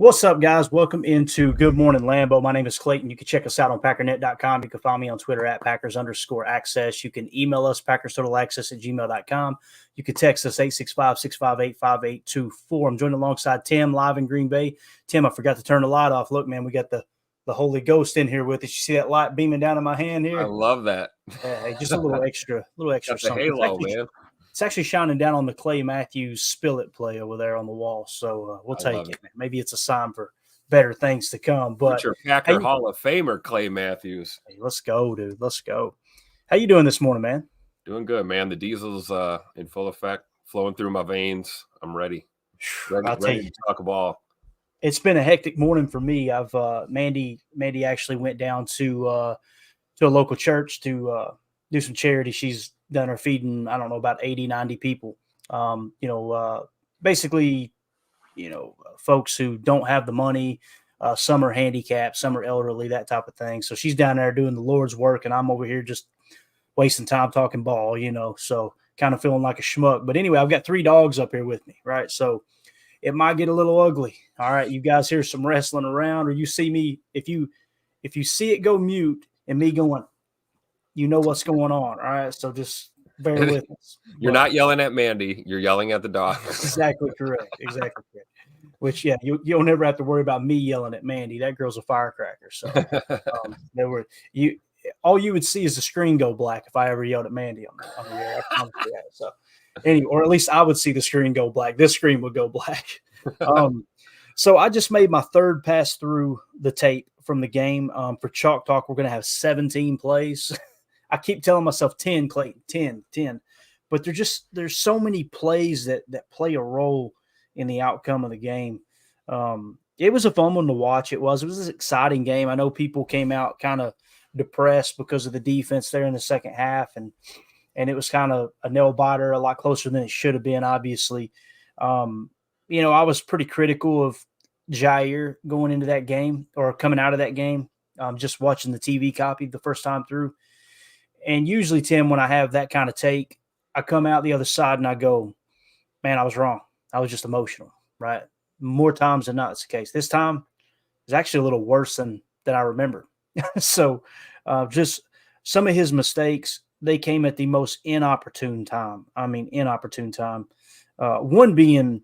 What's up, guys? Welcome into Good Morning Lambeau. My name is Clayton. You can check us out on Packernet.com. You can find me on Twitter at Packers_access. You can email us, PackersTotalAccess@gmail.com. You can text us 865-658-5824. I'm joined alongside Tim live in Green Bay. Tim, I forgot to turn the light off. Look, man, we got the Holy Ghost in here with us. You see that light beaming down in my hand here? I love that. Hey, just a little extra Got the something. halo, man. It's actually shining down on the Clay Matthews Spill It play over there on the wall. So we'll take it. Man. Maybe it's a sign for better things to come. But Future Packer Hall of Famer Clay Matthews. Hey, let's go, dude. Let's go. How you doing this morning, man? Doing good, man. The diesel's in full effect, flowing through my veins. I'm ready. Ready to talk ball. It's been a hectic morning for me. I've Mandy actually went down to a local church to do some charity. She's done her feeding, I don't know, about 80, 90 people. Basically, folks who don't have the money. Some are handicapped, some are elderly, that type of thing. So she's down there doing the Lord's work, and I'm over here just wasting time talking ball, so kind of feeling like a schmuck. But anyway, I've got 3 dogs up here with me, right? So it might get a little ugly. All right, you guys hear some wrestling around, or you see me, if you see it go mute and me going, you know what's going on. All right, so just bear with us. You're not yelling at Mandy. You're yelling at the dog. Exactly correct. Exactly correct. Which, yeah, you'll never have to worry about me yelling at Mandy. That girl's a firecracker. So all you would see is the screen go black if I ever yelled at Mandy on the air. So anyway, or at least I would see the screen go black. This screen would go black. So I just made my 3rd pass through the tape from the game. For Chalk Talk, we're going to have 17 plays. I keep telling myself 10, Clayton, 10. But there's so many plays that play a role in the outcome of the game. It was a fun one to watch. It was an exciting game. I know people came out kind of depressed because of the defense there in the second half, and it was kind of a nail biter, a lot closer than it should have been, obviously. I was pretty critical of Jair going into that game or coming out of that game, just watching the TV copy the first time through. And usually, Tim, when I have that kind of take, I come out the other side and I go, man, I was wrong. I was just emotional, right? More times than not, it's the case. This time, it was actually a little worse than I remember. So just some of his mistakes, they came at the most inopportune time. I mean, inopportune time. One being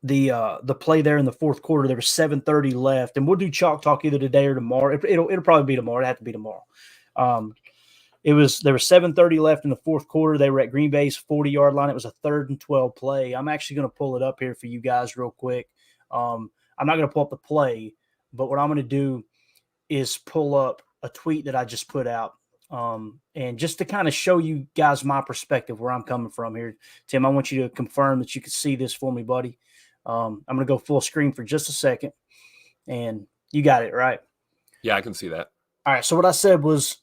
the play there in the fourth quarter. There was 7:30 left, and we'll do Chalk Talk either today or tomorrow. It'll probably be tomorrow. It had to be tomorrow. There was 7:30 left in the fourth quarter. They were at Green Bay's 40-yard line. It was a 3rd and 12 play. I'm actually going to pull it up here for you guys real quick. I'm not going to pull up the play, but what I'm going to do is pull up a tweet that I just put out. And just to kind of show you guys my perspective, where I'm coming from here, Tim, I want you to confirm that you can see this for me, buddy. I'm going to go full screen for just a second, and you got it, right? Yeah, I can see that. All right, so what I said was,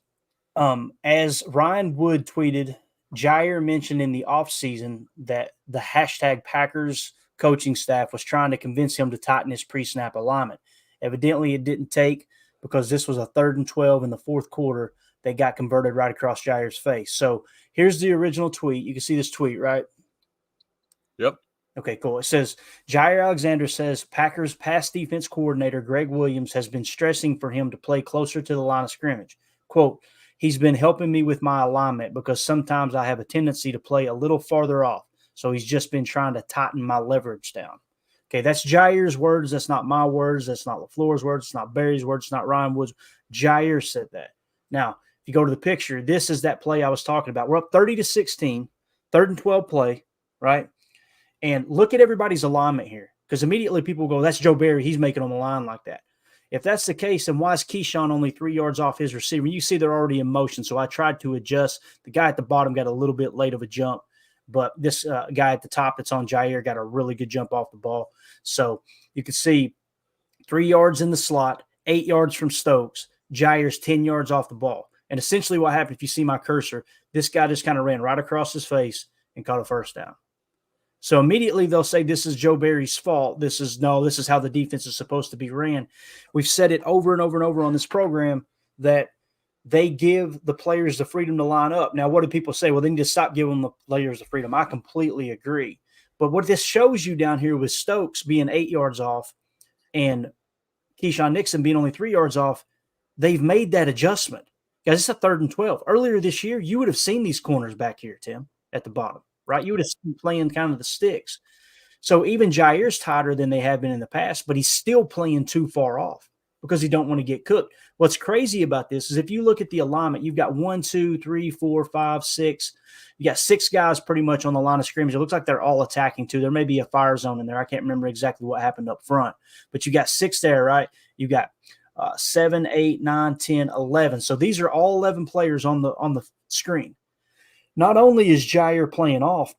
as Ryan Wood tweeted, Jair mentioned in the offseason that the hashtag Packers coaching staff was trying to convince him to tighten his pre-snap alignment. Evidently, it didn't take, because this was a 3rd and 12 in the fourth quarter. They got converted right across Jair's face. So here's the original tweet. You can see this tweet, right? Yep. Okay, cool. It says, Jair Alexander says Packers pass defense coordinator Greg Williams has been stressing for him to play closer to the line of scrimmage. Quote, he's been helping me with my alignment because sometimes I have a tendency to play a little farther off. So he's just been trying to tighten my leverage down. Okay, that's Jair's words. That's not my words. That's not LaFleur's words. It's not Barry's words. It's not Ryan Wood's. Jair said that. Now, if you go to the picture, this is that play I was talking about. We're up 30-16, 3rd and 12 play, right? And look at everybody's alignment here, because immediately people go, that's Joe Barry. He's making on the line like that. If that's the case, then why is Keyshawn only 3 yards off his receiver? You see they're already in motion, so I tried to adjust. The guy at the bottom got a little bit late of a jump, but this guy at the top that's on Jair got a really good jump off the ball. So you can see 3 yards in the slot, 8 yards from Stokes. Jair's 10 yards off the ball. And essentially what happened, if you see my cursor, this guy just kind of ran right across his face and caught a first down. So immediately they'll say this is Joe Barry's fault. This is how the defense is supposed to be ran. We've said it over and over and over on this program that they give the players the freedom to line up. Now, what do people say? Well, they need to stop giving the players the freedom. I completely agree. But what this shows you down here with Stokes being 8 yards off, and Keyshawn Nixon being only 3 yards off, they've made that adjustment. Guys, it's a 3rd and 12. Earlier this year, you would have seen these corners back here, Tim, at the bottom, right? You would have seen playing kind of the sticks. So even Jair's tighter than they have been in the past, but he's still playing too far off because he don't want to get cooked. What's crazy about this is if you look at the alignment, you've got 1, 2, 3, 4, 5, 6. You got 6 guys pretty much on the line of scrimmage. It looks like they're all attacking too. There may be a fire zone in there. I can't remember exactly what happened up front, but you got 6 there, right? You got 7, 8, 9, 10, 11. So these are all 11 players on the screen. Not only is Jair playing off,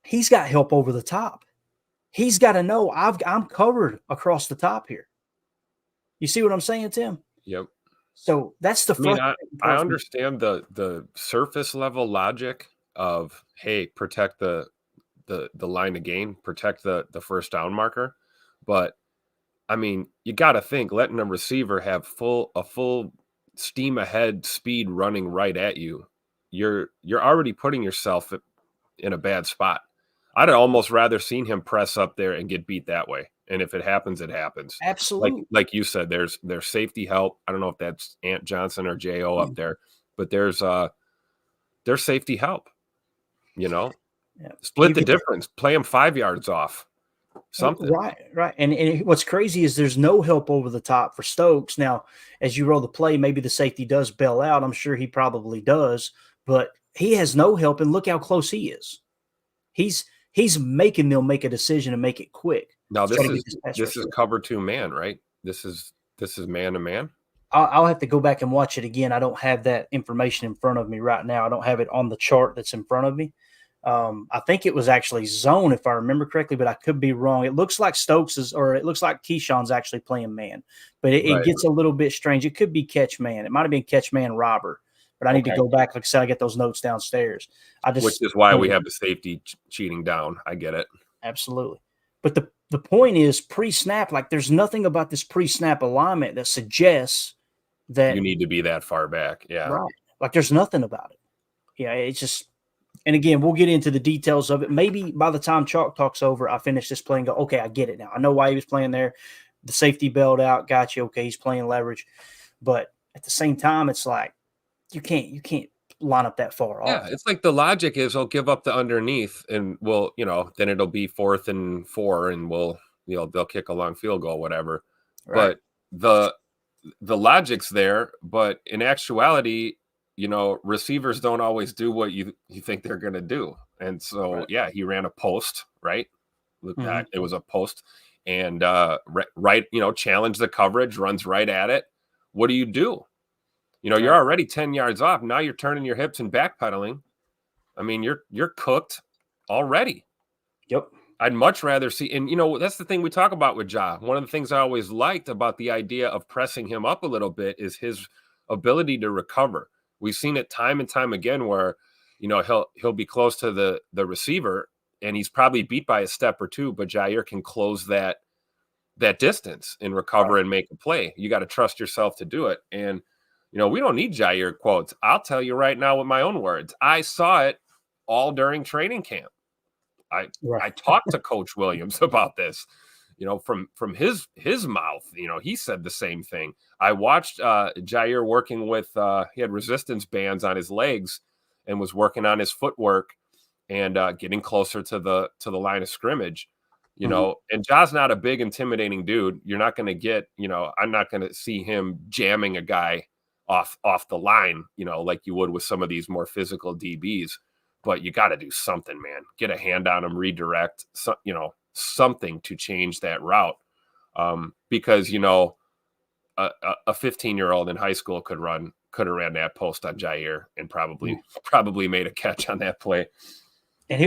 he's got help over the top. He's got to know I'm covered across the top here. You see what I'm saying, Tim? Yep. So that's the. I mean, I understand the surface level logic of, hey, protect the line of gain, protect the first down marker, but I mean, you got to think letting a receiver have a full steam ahead speed running right at you. You're already putting yourself in a bad spot. I'd almost rather seen him press up there and get beat that way. And if it happens, it happens. Absolutely. Like you said, there's safety help. I don't know if that's Ant Johnson or J.O. up there, but there's safety help. Split the difference. Play him 5 yards off. Something. Right. And what's crazy is there's no help over the top for Stokes. Now, as you roll the play, maybe the safety does bail out. I'm sure he probably does, but he has no help. And look how close he is. He's making them make a decision and make it quick. Now this is cover 2 man, right? This is man to man. I'll have to go back and watch it again. I don't have that information in front of me right now. I don't have it on the chart that's in front of me. I think it was actually zone, if I remember correctly, but I could be wrong. It looks like it looks like Keyshawn's actually playing man, but it gets a little bit strange. It could be catch man. It might have been catch man robber, but I need to go back. Like I said, I get those notes downstairs. Which is why we have the safety cheating down. I get it. Absolutely. But the point is pre-snap, like there's nothing about this pre-snap alignment that suggests that you need to be that far back. Yeah. Right. Like there's nothing about it. Yeah. It's just, and again, we'll get into the details of it. Maybe by the time Chalk Talk's over, I finish this play and go, okay, I get it now. I know why he was playing there. The safety bailed out. Got you. Okay. He's playing leverage. But at the same time, it's like, you can't line up that far off. Yeah. It's like the logic is I'll give up the underneath and we'll, then it'll be 4th and 4 and they'll kick a long field goal, whatever. Right. But the logic's there, but in actuality, receivers don't always do what you think they're going to do. And so, he ran a post, right? Look back, it was a post and, challenge the coverage, runs right at it. What do? You're already 10 yards off. Now you're turning your hips and backpedaling. I mean, you're cooked already. Yep. I'd much rather see, and that's the thing we talk about with Ja. One of the things I always liked about the idea of pressing him up a little bit is his ability to recover. We've seen it time and time again where, he'll be close to the receiver and he's probably beat by a step or two, but Jair can close that distance and recover and make a play. You got to trust yourself to do it. And, we don't need Jair quotes. I'll tell you right now with my own words. I saw it all during training camp. I talked to Coach Williams about this, from his mouth. He said the same thing. I watched Jair working with he had resistance bands on his legs and was working on his footwork and getting closer to the line of scrimmage. And Ja's not a big, intimidating dude. You're not going to get, I'm not going to see him jamming a guy off the line, like you would with some of these more physical DBs. But you got to do something, man. Get a hand on him, redirect, something to change that route. Because, a 15-year-old in high school could have ran that post on Jair and probably made a catch on that play. And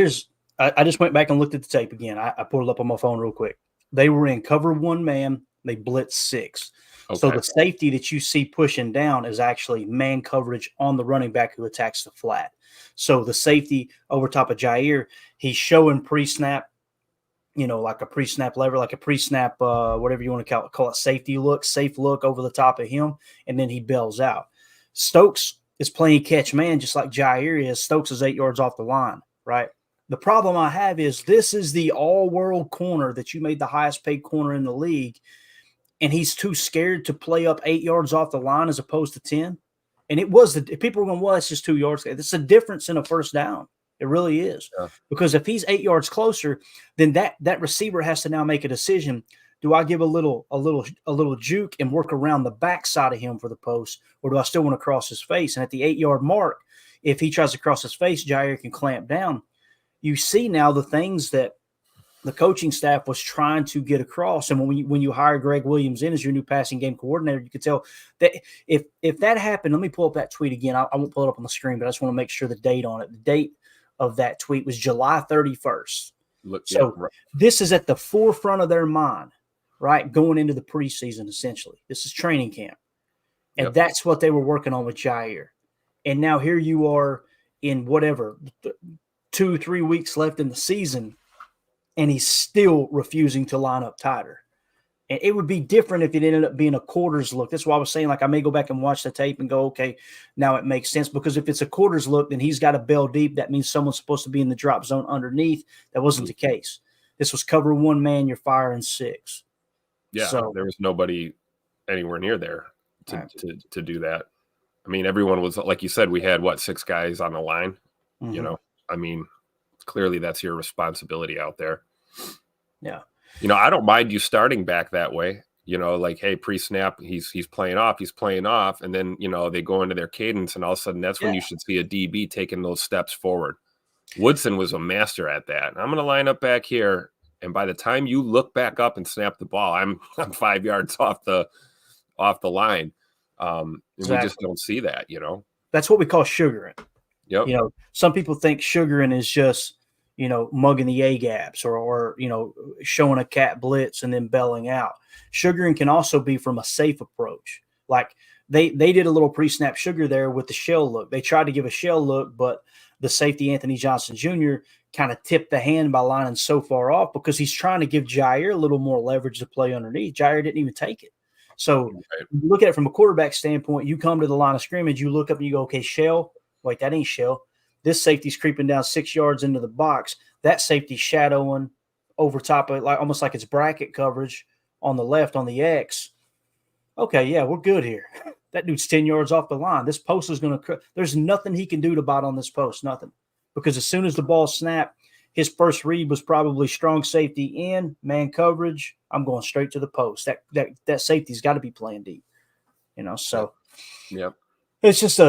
I just went back and looked at the tape again. I pulled it up on my phone real quick. They were in cover 1 man. They blitzed 6. Okay. So the safety that you see pushing down is actually man coverage on the running back who attacks the flat. So the safety over top of Jair, he's showing pre-snap, like a pre-snap lever, like a pre-snap, whatever you want to call it, safe look over the top of him, and then he bails out. Stokes is playing catch man just like Jair is. Stokes is 8 yards off the line, right? The problem I have is this is the all-world corner that you made the highest paid corner in the league. and he's too scared to play up 8 yards off the line as opposed to 10. And it was people were going, well, it's just 2 yards. It's a difference in a first down. It really is. Yeah. Because if he's 8 yards closer, then that receiver has to now make a decision. Do I give a little juke and work around the backside of him for the post, or do I still want to cross his face? And at the 8-yard mark, if he tries to cross his face, Jair can clamp down. You see now the things that the coaching staff was trying to get across. And when you hire Greg Williams in as your new passing game coordinator, you could tell that if that happened, let me pull up that tweet again. I won't pull it up on the screen, but I just want to make sure the date on it. The date of that tweet was July 31st. This is at the forefront of their mind, right? Going into the preseason, essentially. This is training camp. And that's what they were working on with Jair. And now here you are in 2-3 weeks left in the season, and he's still refusing to line up tighter. And it would be different if it ended up being a quarters look. That's why I was saying, like, I may go back and watch the tape and go, okay, now it makes sense. Because if it's a quarters look, then he's got a bell deep. That means someone's supposed to be in the drop zone underneath. That wasn't the case. This was cover one man, you're firing 6. Yeah, so there was nobody anywhere near there to do that. I mean, everyone was, like you said, we had, 6 guys on the line? You know, I mean, clearly that's your responsibility out there. Yeah. I don't mind you starting back that way, like, hey, pre-snap, he's playing off. And then, they go into their cadence, and all of a sudden that's when you should see a DB taking those steps forward. Woodson was a master at that. I'm going to line up back here. And by the time you look back up and snap the ball, I'm 5 yards off the line. And we just don't see that, That's what we call sugaring. Yep. Some people think sugaring is just, mugging the A-gaps or showing a cat blitz and then belling out. Sugaring can also be from a safe approach. Like they did a little pre-snap sugar there with the shell look. They tried to give a shell look, but the safety Anthony Johnson Jr. kind of tipped the hand by lining so far off because he's trying to give Jair a little more leverage to play underneath. Jair didn't even take it. So you look at it from a quarterback standpoint, you come to the line of scrimmage, you look up and you go, okay, shell. Wait, that ain't shell. This safety's creeping down 6 yards into the box. That safety's shadowing over top of it, like almost like it's bracket coverage on the left on the X. Okay, yeah, we're good here. That dude's 10 yards off the line. This post is going to – there's nothing he can do to bite on this post, nothing. Because as soon as the ball snapped, his first read was probably strong safety in, man coverage. I'm going straight to the post. That safety's got to be playing deep, So it's just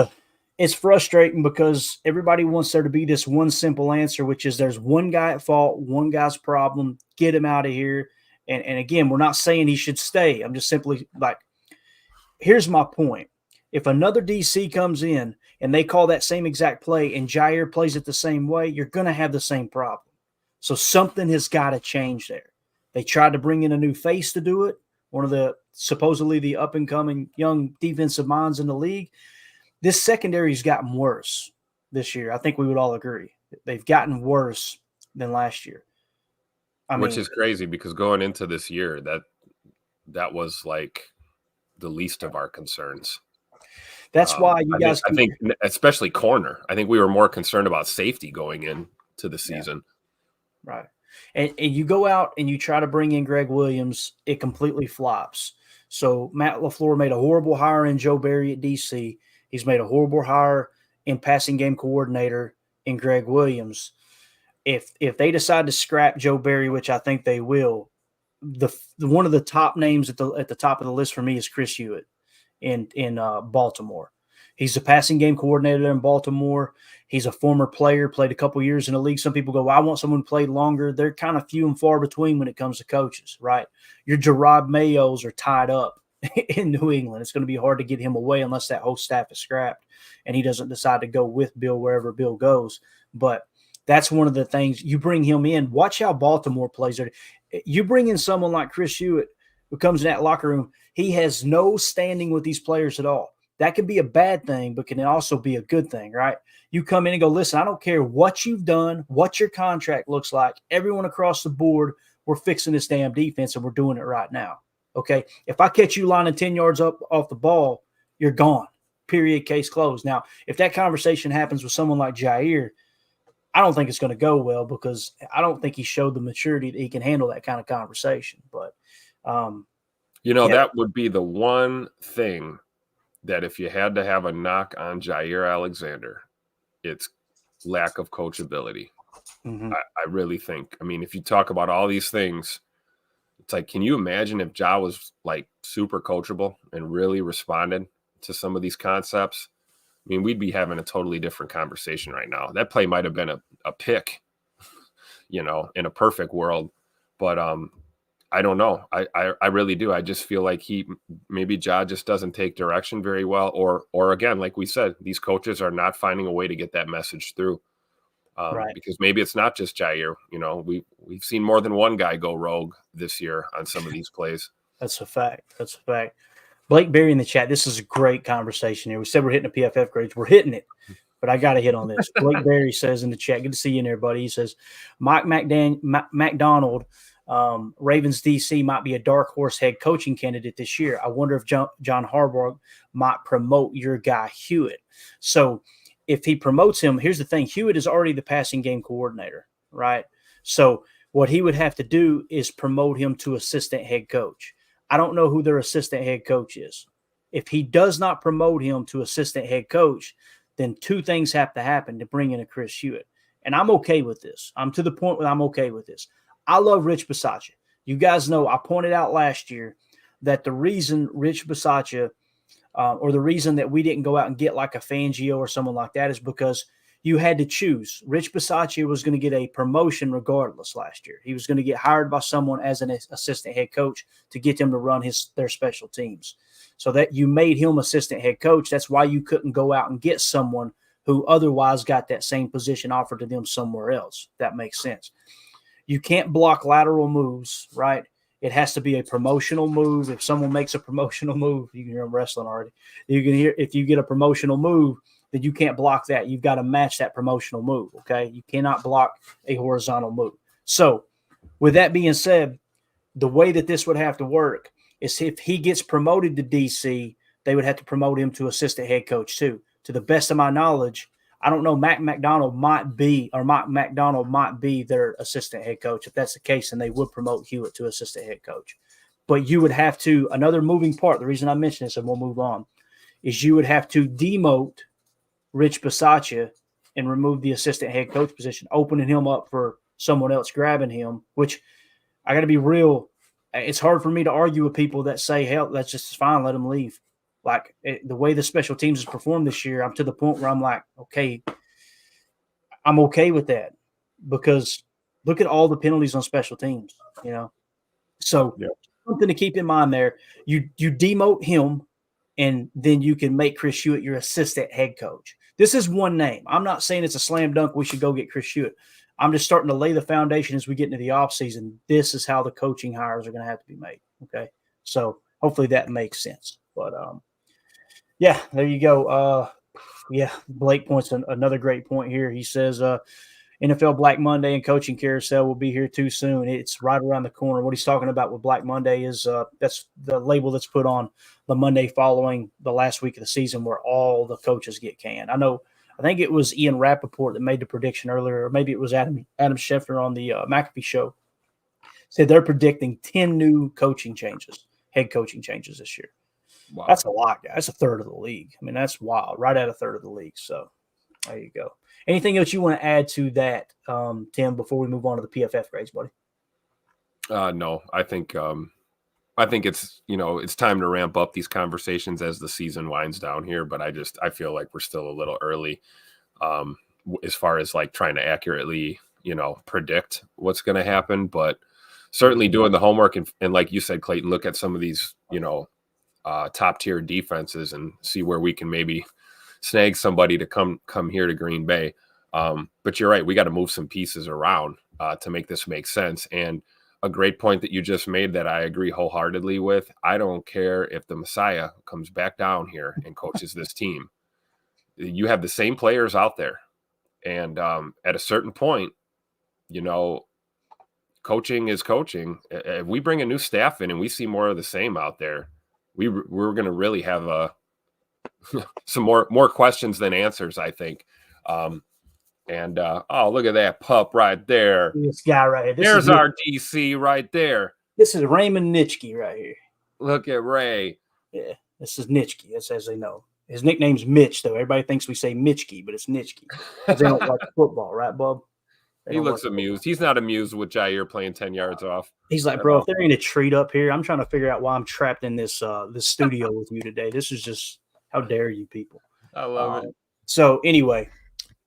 it's frustrating because everybody wants there to be this one simple answer, which is there's one guy at fault, one guy's problem, get him out of here. And again, we're not saying he should stay. I'm just simply like, here's my point. If another DC comes in and they call that same exact play and Jair plays it the same way, you're going to have the same problem. So something has got to change there. They tried to bring in a new face to do it, one of the supposedly the up-and-coming young defensive minds in the league. This secondary's gotten worse this year. I think we would all agree. They've gotten worse than last year. Which is crazy because going into this year, that was like the least of our concerns. That's why I think especially corner. I think we were more concerned about safety going into the season. Yeah. Right. And you go out and you try to bring in Greg Williams, it completely flops. So Matt LaFleur made a horrible hire in Joe Barry at DC. He's made a horrible hire in passing game coordinator in Greg Williams. If they decide to scrap Joe Barry, which I think they will, the one of the top names at the top of the list for me is Chris Hewitt in Baltimore. He's the passing game coordinator there in Baltimore. He's a former player, played a couple years in the league. Some people go, well, I want someone who played longer. They're kind of few and far between when it comes to coaches, right? Your Gerard Mayos are tied up in New England. It's going to be hard to get him away unless that whole staff is scrapped and he doesn't decide to go with Bill wherever Bill goes. But that's one of the things. You bring him in. Watch how Baltimore plays. You bring in someone like Chris Hewitt who comes in that locker room. He has no standing with these players at all. That could be a bad thing, but can also be a good thing, right? You come in and go, listen, I don't care what you've done, what your contract looks like. Everyone across the board, we're fixing this damn defense, and we're doing it right now, okay? If I catch you lining 10 yards up off the ball, you're gone, period, case closed. Now, if that conversation happens with someone like Jair, I don't think it's going to go well because I don't think he showed the maturity that he can handle that kind of conversation. But Yeah. That would be the one thing that if you had to have a knock on Jair Alexander, it's lack of coachability. Mm-hmm. I really think. I mean, if you talk about all these things, it's like, can you imagine if Ja was like super coachable and really responded to some of these concepts? I mean, we'd be having a totally different conversation right now. That play might have been a pick, in a perfect world. But I don't know. I really do. I just feel like maybe Ja just doesn't take direction very well, or again, like we said, these coaches are not finding a way to get that message through. Right. Because maybe it's not just Jair. We've seen more than one guy go rogue this year on some of these plays. That's a fact. That's a fact. Blake Berry in the chat. This is a great conversation here. We said we're hitting the PFF grades. We're hitting it, but I got to hit on this. Blake Berry says in the chat, good to see you in there, buddy. He says, Mike McDonald, Ravens DC might be a dark horse head coaching candidate this year. I wonder if John Harbaugh might promote your guy Hewitt. So if he promotes him, here's the thing. Hewitt is already the passing game coordinator, right? So what he would have to do is promote him to assistant head coach. I don't know who their assistant head coach is. If he does not promote him to assistant head coach, then two things have to happen to bring in a Chris Hewitt. And I'm okay with this. I'm to the point where I'm okay with this. I love Rich Bisaccia. You guys know I pointed out last year that the reason Rich Bisaccia or the reason that we didn't go out and get like a Fangio or someone like that is because you had to choose. Rich Bisaccia was going to get a promotion regardless last year. He was going to get hired by someone as an assistant head coach to get them to run their special teams. So that you made him assistant head coach. That's why you couldn't go out and get someone who otherwise got that same position offered to them somewhere else. That makes sense. You can't block lateral moves, right? It has to be a promotional move. If someone makes a promotional move, you can hear them wrestling already. You can hear if you get a promotional move, then you can't block that. You've got to match that promotional move, okay? You cannot block a horizontal move. So with that being said, the way that this would have to work is if he gets promoted to DC, they would have to promote him to assistant head coach too. To the best of my knowledge, I don't know, Mike McDonald might be their assistant head coach. If that's the case, then they would promote Hewitt to assistant head coach. But you would have to, another moving part, the reason I mention this, and we'll move on, is you would have to demote Rich Bisaccia and remove the assistant head coach position, opening him up for someone else grabbing him, which I got to be real. It's hard for me to argue with people that say, hell, that's just fine, let him leave. Like the way the special teams has performed this year, I'm to the point where I'm like, okay, I'm okay with that because look at all the penalties on special teams, So something to keep in mind there. You demote him, and then you can make Chris Hewitt your assistant head coach. This is one name. I'm not saying it's a slam dunk. We should go get Chris Hewitt. I'm just starting to lay the foundation as we get into the offseason. This is how the coaching hires are going to have to be made. Okay. So hopefully that makes sense. But yeah, there you go. Blake points another great point here. He says NFL Black Monday and coaching carousel will be here too soon. It's right around the corner. What he's talking about with Black Monday is that's the label that's put on the Monday following the last week of the season where all the coaches get canned. I think it was Ian Rappaport that made the prediction earlier, or maybe it was Adam Schefter on the McAfee show. Said they're predicting 10 new head coaching changes this year. Wow. That's a lot, guys. That's a third of the league. I mean, that's wild. Right at a third of the league. So there you go. Anything else you want to add to that, Tim, before we move on to the PFF grades, buddy? No, I think it's, it's time to ramp up these conversations as the season winds down here. But I feel like we're still a little early as far as like trying to accurately, predict what's going to happen. But certainly doing the homework and like you said, Clayton, look at some of these, top tier defenses and see where we can maybe snag somebody to come here to Green Bay. But you're right. We got to move some pieces around to make this make sense. And a great point that you just made that I agree wholeheartedly with. I don't care if the Messiah comes back down here and coaches this team. You have the same players out there. And at a certain point, coaching is coaching. If we bring a new staff in and we see more of the same out there, we're going to really have some more questions than answers, I think. Oh, look at that pup right there. This guy right here. There's our DC right there. This is Raymond Nitschke right here. Look at Ray. Yeah, this is Nitschke. That's as they know. His nickname's Mitch, though. Everybody thinks we say Mitchke, but it's Nitschke because they don't watch football, right, Bub? They He don't watch looks amused. He's not amused with Jair playing 10 yards off. He's like, at bro, all. if there ain't a treat up here, I'm trying to figure out why I'm trapped in this this studio with you today. This is just how dare you people. I love it. So anyway,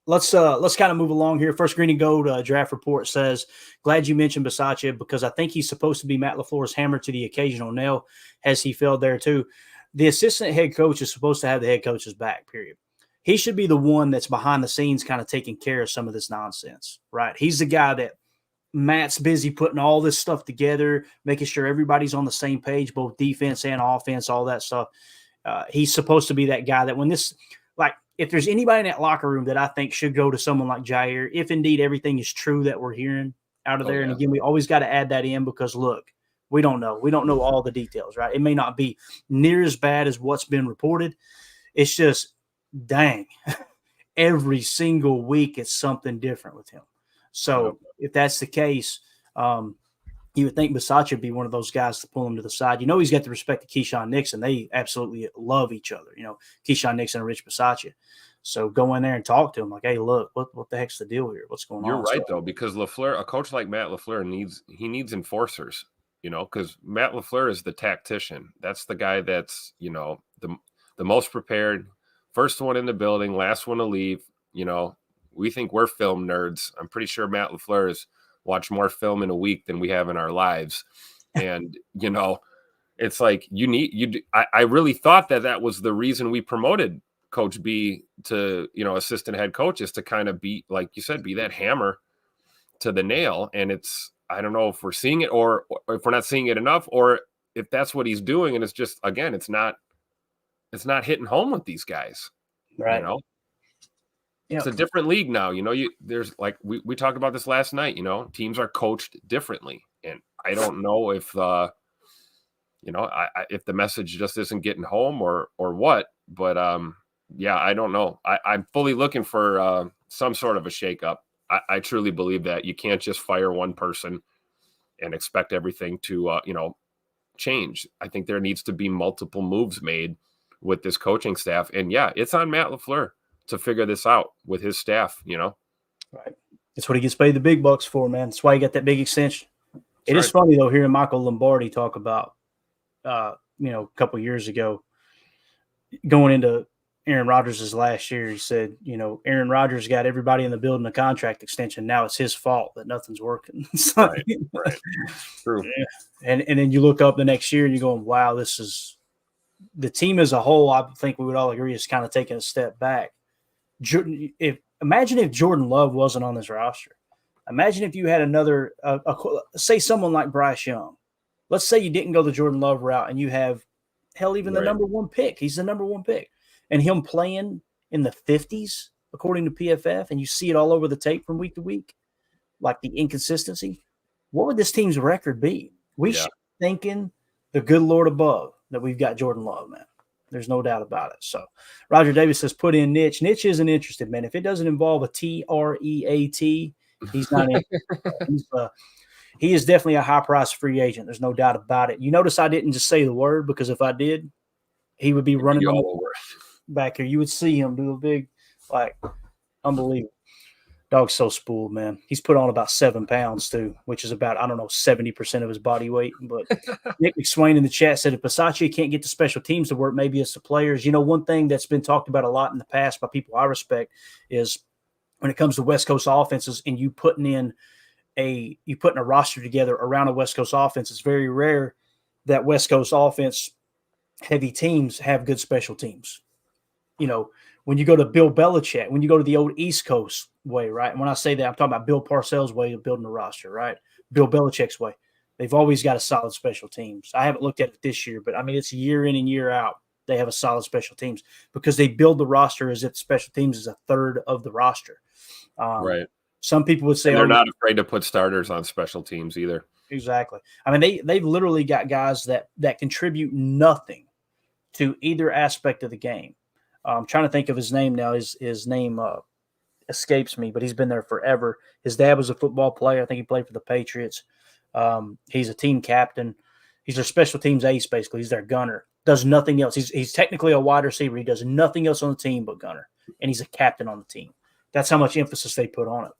let's kind of move along here. First Green and Gold draft report says, glad you mentioned Bisaccia because I think he's supposed to be Matt LaFleur's hammer to the occasional nail. Has he failed there too? The assistant head coach is supposed to have the head coach's back, period. He should be the one that's behind the scenes kind of taking care of some of this nonsense, right? He's the guy that Matt's busy putting all this stuff together, making sure everybody's on the same page, both defense and offense, all that stuff. He's supposed to be that guy that when this, like, if there's anybody in that locker room that I think should go to someone like Jair, if indeed everything is true that we're hearing out of there. And again, we always got to add that in because, look, we don't know. We don't know all the details, right? It may not be near as bad as what's been reported. It's just, dang, every single week it's something different with him. So if that's the case, you would think Bisaccia would be one of those guys to pull him to the side. You know, he's got the respect of Keyshawn Nixon. They absolutely love each other, you know, Keyshawn Nixon and Rich Bisaccia. So go in there and talk to him like, hey, look, what the heck's the deal here? What's going on? You're right, though, because LaFleur, a coach like Matt LaFleur needs enforcers, you know, because Matt LaFleur is the tactician. That's the guy that's, you know, the most prepared, first one in the building, last one to leave. You know, we think we're film nerds. I'm pretty sure Matt LaFleur has watched more film in a week than we have in our lives. And, you know, it's like I really thought that was the reason we promoted Coach B to, you know, assistant head coach, is to kind of be, like you said, be that hammer to the nail. And it's, I don't know if we're seeing it or if we're not seeing it enough, or if that's what he's doing. And it's just, again, it's not hitting home with these guys, right? You know, it's a different league now. You know, there's like, we talked about this last night, you know, teams are coached differently. And I don't know if, you know, if the message just isn't getting home or what, but, yeah, I don't know. I'm fully looking for some sort of a shakeup. I truly believe that you can't just fire one person and expect everything to, you know, change. I think there needs to be multiple moves made with this coaching staff. And yeah, it's on Matt LaFleur to figure this out with his staff, you know. Right. That's what he gets paid the big bucks for, man. That's why he got that big extension. It is funny, though, hearing Michael Lombardi talk about, you know, a couple years ago going into Aaron Rodgers' last year, he said, you know, Aaron Rodgers got everybody in the building a contract extension. Now it's his fault that nothing's working. So, right. True. Yeah. And then you look up the next year and you're going, wow, this is the team as a whole. I think we would all agree is kind of taking a step back. Imagine if Jordan Love wasn't on this roster. Imagine if you had another, say someone like Bryce Young. Let's say you didn't go the Jordan Love route and you have, hell, even the number one pick. He's the number one pick. And him playing in the 50s, according to PFF, and you see it all over the tape from week to week, like the inconsistency. What would this team's record be? We should be thinking the good Lord above that we've got Jordan Love, man. There's no doubt about it. So Roger Davis says put in Nitch. Nitch isn't interested, man. If it doesn't involve a TREAT, he's not interested. He is definitely a high-price free agent. There's no doubt about it. You notice I didn't just say the word because if I did, he would be running all over back here. You would see him do a big, like, unbelievable. Dog's so spooled, man. He's put on about 7 pounds, too, which is about, 70% of his body weight. But Nick McSwain in the chat said if Bisaccia can't get the special teams to work, maybe it's the players. You know, one thing that's been talked about a lot in the past by people I respect is when it comes to West Coast offenses and you putting a roster together around a West Coast offense, it's very rare that West Coast offense heavy teams have good special teams. You know, when you go to Bill Belichick, when you go to the old East Coast way, right? And when I say that, I'm talking about Bill Parcells' way of building a roster, right? Bill Belichick's way. They've always got a solid special teams. I haven't looked at it this year, but I mean, it's year in and year out. They have a solid special teams because they build the roster as if special teams is a third of the roster. Right. Some people would say they're not afraid to put starters on special teams either. Exactly. I mean, they've literally got guys that contribute nothing to either aspect of the game. I'm trying to think of his name now. His name escapes me, but he's been there forever. His dad was a football player. I think he played for the Patriots. He's a team captain. He's their special teams ace, basically. He's their gunner. Does nothing else. He's technically a wide receiver. He does nothing else on the team but gunner, and he's a captain on the team. That's how much emphasis they put on it.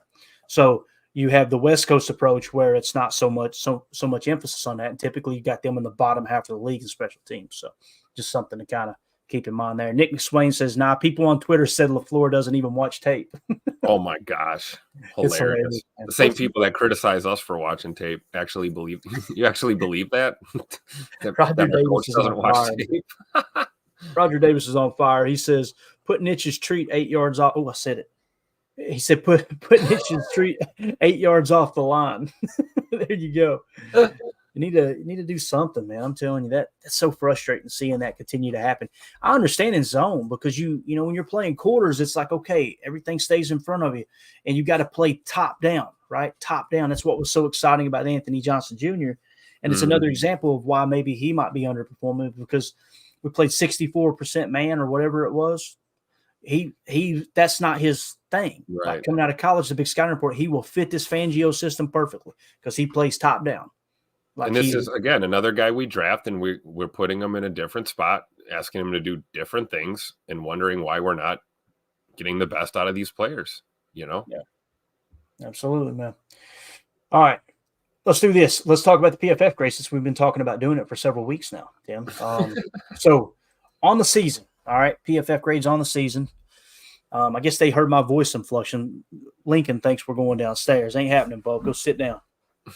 So you have the West Coast approach where it's not so much emphasis on that, and typically you got them in the bottom half of the league in special teams. So just something to kind of keep in mind there. Nick McSwain says, "Nah, people on Twitter said LaFleur doesn't even watch tape." Oh my gosh, hilarious! The same people that criticize us for watching tape actually believe you actually believe that Roger that the coach Davis is doesn't on watch fire. tape. Roger Davis is on fire. He says, "Put Nich's treat 8 yards off." Oh, I said it. He said, "Put Nich's treat 8 yards off the line." There you go. You need to do something, man. I'm telling you that's so frustrating seeing that continue to happen. I understand in zone because you know when you're playing quarters, it's like okay, everything stays in front of you, and you got to play top down, right? Top down. That's what was so exciting about Anthony Johnson Jr. And it's another example of why maybe he might be underperforming because we played 64% man or whatever it was. He that's not his thing. Right. Like coming out of college, the Big Sky Report, he will fit this Fangio system perfectly because he plays top down. Like and this is again another guy we draft, and we're putting him in a different spot, asking him to do different things, and wondering why we're not getting the best out of these players. You know? Yeah, absolutely, man. All right, let's do this. Let's talk about the PFF grade since we've been talking about doing it for several weeks now, Tim. So on the season, all right, PFF grades on the season. I guess they heard my voice inflection. Lincoln thinks we're going downstairs. Ain't happening, Bo. Go sit down.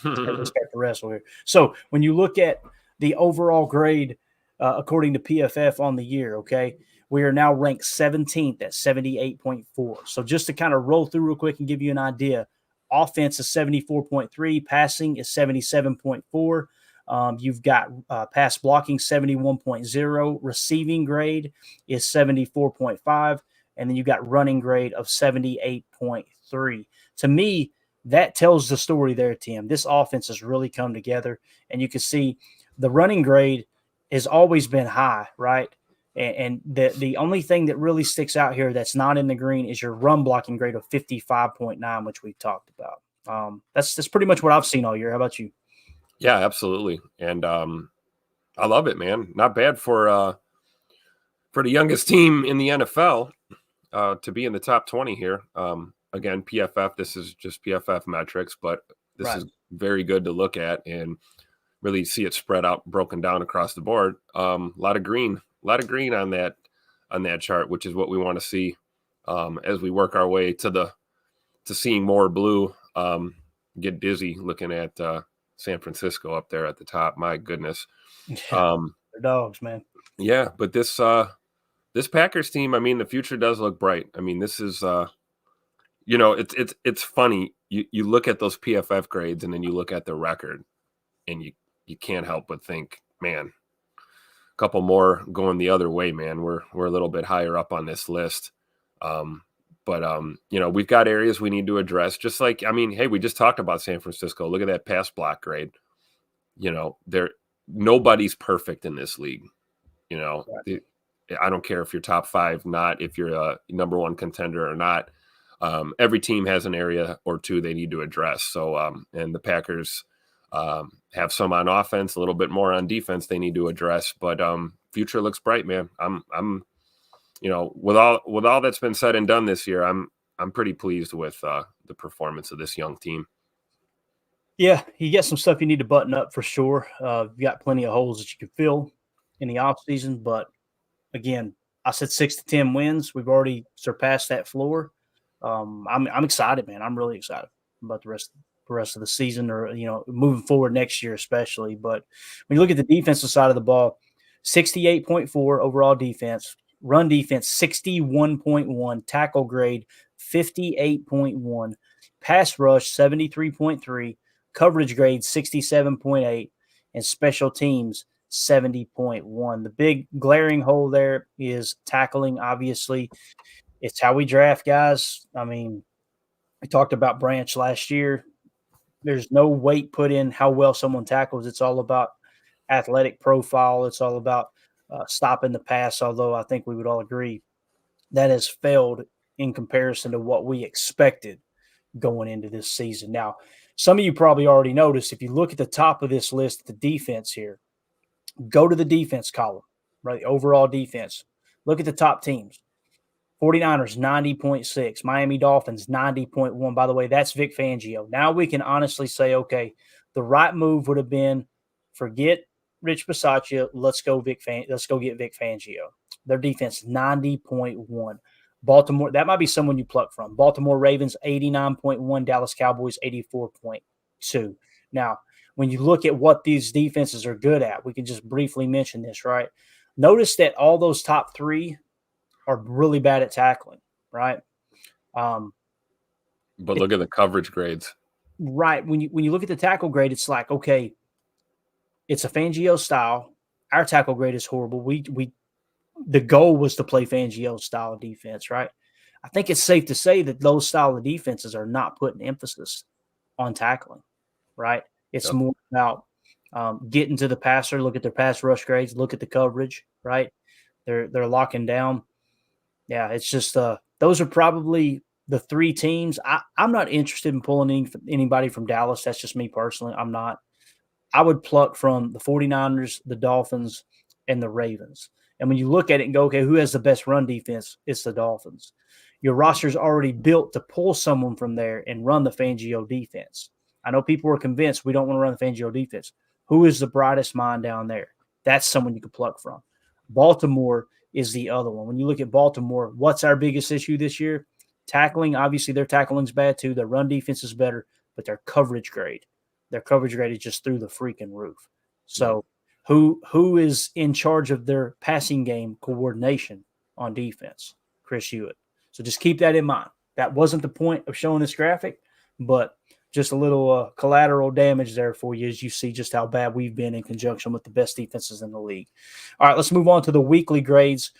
Respect the wrestle here. So when you look at the overall grade, according to PFF on the year, okay, we are now ranked 17th at 78.4. So just to kind of roll through real quick and give you an idea, offense is 74.3, passing is 77.4. You've got pass blocking 71.0, receiving grade is 74.5, and then you've got running grade of 78.3. To me, that tells the story there, Tim. This offense has really come together, and you can see the running grade has always been high, right? And the only thing that really sticks out here that's not in the green is your run blocking grade of 55.9, which we've talked about. That's pretty much what I've seen all year. How about you? Yeah, absolutely. And I love it, man. Not bad for the youngest team in the NFL to be in the top 20 here. Again, PFF, this is just PFF metrics, but this is very good to look at and really see it spread out, broken down across the board. A lot of green on that chart, which is what we want to see as we work our way to seeing more blue. Get dizzy looking at San Francisco up there at the top. My goodness. They're dogs, man. Yeah, but this Packers team, I mean, the future does look bright. I mean, this is it's funny. You look at those PFF grades and then you look at the record and you can't help but think, man, a couple more going the other way, man. We're a little bit higher up on this list. But we've got areas we need to address. Just like, I mean, hey, we just talked about San Francisco. Look at that pass block grade. Nobody's perfect in this league. I don't care if you're top 5, not if you're a number 1 contender or not. Every team has an area or two they need to address. So, and the Packers have some on offense, a little bit more on defense they need to address. But future looks bright, man. I'm with all that's been said and done this year, I'm pretty pleased with the performance of this young team. Yeah, you got some stuff you need to button up for sure. You've got plenty of holes that you can fill in the offseason, but again, I said 6 to 10 wins. We've already surpassed that floor. I'm excited, man. I'm really excited about the rest of the season, or moving forward next year, especially. But when you look at the defensive side of the ball, 68.4 overall defense, run defense 61.1, tackle grade 58.1, pass rush 73.3, coverage grade 67.8, and special teams 70.1. The big glaring hole there is tackling, obviously. It's how we draft guys. I mean, we talked about Branch last year. There's no weight put in how well someone tackles. It's all about athletic profile. It's all about stopping the pass, although I think we would all agree that has failed in comparison to what we expected going into this season. Now, some of you probably already noticed, if you look at the top of this list, the defense here, Go to the defense column, right? The overall defense. Look at the top teams. 49ers, 90.6. Miami Dolphins, 90.1. By the way, that's Vic Fangio. Now we can honestly say, okay, the right move would have been forget Rich Bisaccia. Let's go get Vic Fangio. Their defense, 90.1. Baltimore, that might be someone you pluck from. Baltimore Ravens, 89.1. Dallas Cowboys, 84.2. Now, when you look at what these defenses are good at, we can just briefly mention this, right? Notice that all those top three are really bad at tackling, right? But look at the coverage grades. Right. When you look at the tackle grade, it's like, okay, it's a Fangio style. Our tackle grade is horrible. The goal was to play Fangio style of defense, right? I think it's safe to say that those style of defenses are not putting emphasis on tackling, right? It's more about getting to the passer, look at their pass rush grades, look at the coverage, right? They're locking down. Yeah, it's just those are probably the three teams. I'm not interested in pulling anybody from Dallas. That's just me personally. I'm not. I would pluck from the 49ers, the Dolphins, and the Ravens. And when you look at it and go, okay, who has the best run defense? It's the Dolphins. Your roster's already built to pull someone from there and run the Fangio defense. I know people are convinced we don't want to run the Fangio defense. Who is the brightest mind down there? That's someone you could pluck from. Baltimore is the other one. When you look at Baltimore, what's our biggest issue this year? Tackling. Obviously, their tackling's bad too. Their run defense is better, but their coverage grade is just through the freaking roof. So who is in charge of their passing game coordination on defense? Chris Hewitt. So just keep that in mind. That wasn't the point of showing this graphic, but just a little collateral damage there for you as you see just how bad we've been in conjunction with the best defenses in the league. All right, let's move on to the weekly grades.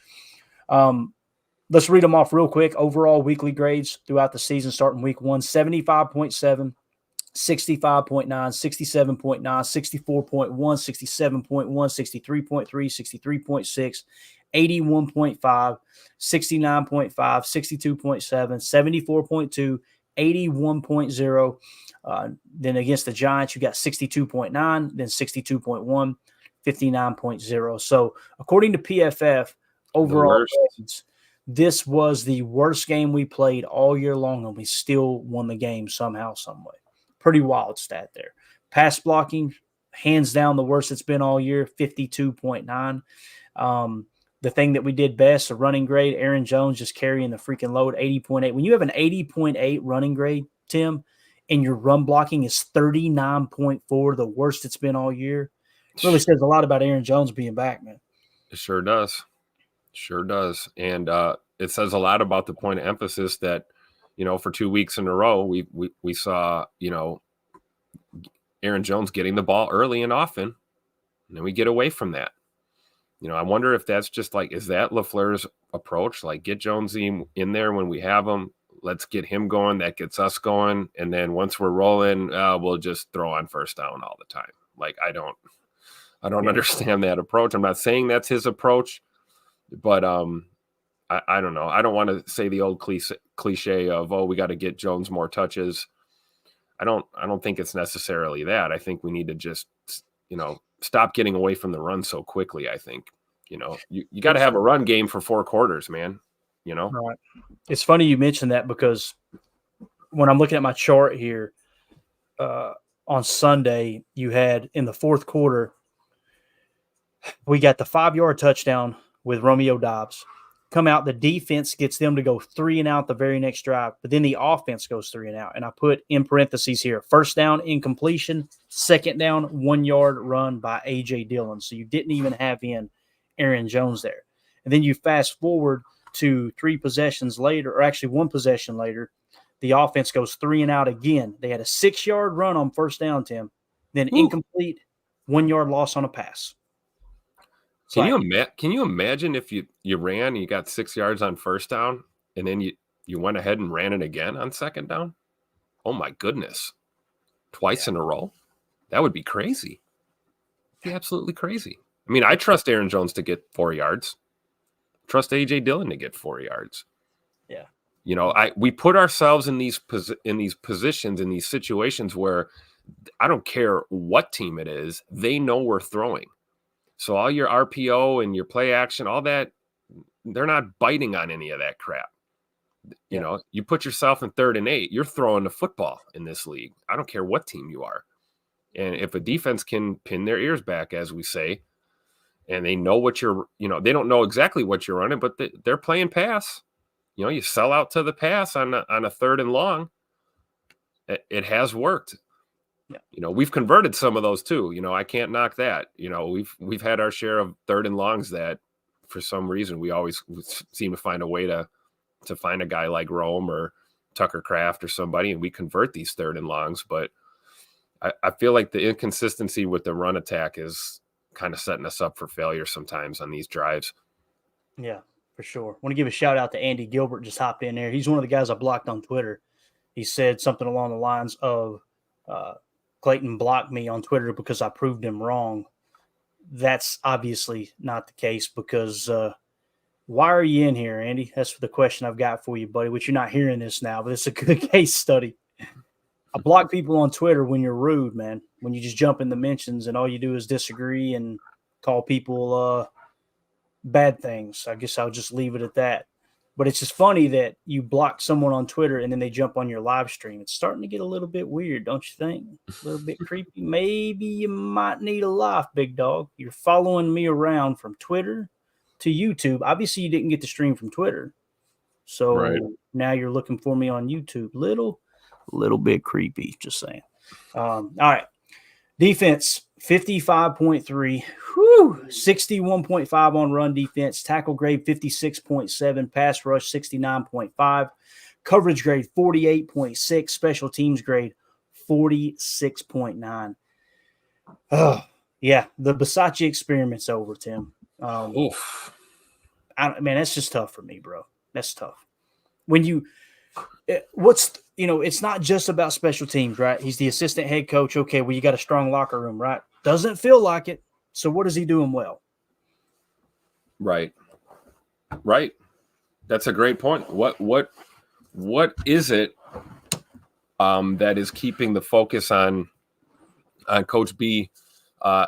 Let's read them off real quick. Overall weekly grades throughout the season starting week 1, 75.7, 65.9, 67.9, 64.1, 67.1, 63.3, 63.6, 81.5, 69.5, 62.7, 74.2, 81.0. Then against the Giants, you got 62.9, then 62.1, 59.0. So according to PFF, overall grades, this was the worst game we played all year long, and we still won the game somehow, some way. Pretty wild stat there. Pass blocking, hands down the worst it's been all year, 52.9. The thing that we did best, a running grade, Aaron Jones just carrying the freaking load, 80.8. When you have an 80.8 running grade, Tim, and your run blocking is 39.4, the worst it's been all year, it really says a lot about Aaron Jones being back, man. It sure does. Sure does. And it says a lot about the point of emphasis that, for 2 weeks in a row, we saw, Aaron Jones getting the ball early and often, and then we get away from that. I wonder if that's just like, is that LaFleur's approach? Like, get Jonesy in there when we have him. Let's get him going. That gets us going. And then once we're rolling, we'll just throw on first down all the time. Like, I don't understand that approach. I'm not saying that's his approach, but I don't know. I don't want to say the old cliche of, we got to get Jones more touches. I don't think it's necessarily that. I think we need to just, stop getting away from the run so quickly. I think, you got to have a run game for 4 quarters, man. Right. It's funny you mentioned that because when I'm looking at my chart here, on Sunday, you had in the fourth quarter, we got the 5-yard touchdown with Romeo Doubs. Come out, the defense gets them to go 3 and out the very next drive, but then the offense goes 3 and out. And I put in parentheses here, first down incompletion, second down 1-yard run by A.J. Dillon. So you didn't even have in Aaron Jones there. And then you fast forward to 3 possessions later, or actually 1 possession later, the offense goes 3 and out again. They had a 6-yard run on first down, Tim, then incomplete 1-yard loss on a pass. Can you imagine if you ran and you got 6 yards on first down and then you went ahead and ran it again on second down? Oh my goodness. Twice in a row? That would be crazy. It'd be absolutely crazy. I mean, I trust Aaron Jones to get 4 yards. Trust AJ Dillon to get 4 yards. Yeah. We put ourselves in these positions, in these situations where I don't care what team it is, they know we're throwing. So all your RPO and your play action, all that, they're not biting on any of that crap. You know, you put yourself in 3rd and 8, you're throwing the football in this league. I don't care what team you are. And if a defense can pin their ears back, as we say, and they know what you're, they don't know exactly what you're running, but they're playing pass. You sell out to the pass on a 3rd and long. It has worked. Yeah. We've converted some of those too. I can't knock that. We've had our share of 3rd and longs that, for some reason, we always seem to find a way to find a guy like Rome or Tucker Kraft or somebody, and we convert these 3rd and longs. But I feel like the inconsistency with the run attack is kind of setting us up for failure sometimes on these drives. Yeah, for sure. Want to give a shout out to Andy Gilbert, just hopped in there. He's one of the guys I blocked on Twitter. He said something along the lines of Clayton blocked me on Twitter because I proved him wrong. That's obviously not the case, because why are you in here, Andy? That's the question I've got for you, buddy, which you're not hearing this now, but it's a good case study. I block people on Twitter when you're rude, man, when you just jump in the mentions and all you do is disagree and call people bad things. I guess I'll just leave it at that. But it's just funny that you block someone on Twitter and then they jump on your live stream. It's starting to get a little bit weird, don't you think? A little bit creepy. Maybe you might need a life, big dog. You're following me around from Twitter to YouTube. Obviously, you didn't get the stream from Twitter. So Now you're looking for me on YouTube. Little bit creepy, just saying. All right. Defense, 55.3. 61.5 on run defense. Tackle grade, 56.7. Pass rush, 69.5. Coverage grade, 48.6. Special teams grade, 46.9. Oh, yeah. The Bisaccia experiment's over, Tim. Oof. Man, that's just tough for me, bro. That's tough. When it's not just about special teams, right? He's the assistant head coach. Okay, well, you got a strong locker room, right? Doesn't feel like it. So what is he doing well? Right. That's a great point. What is it that is keeping the focus on Coach B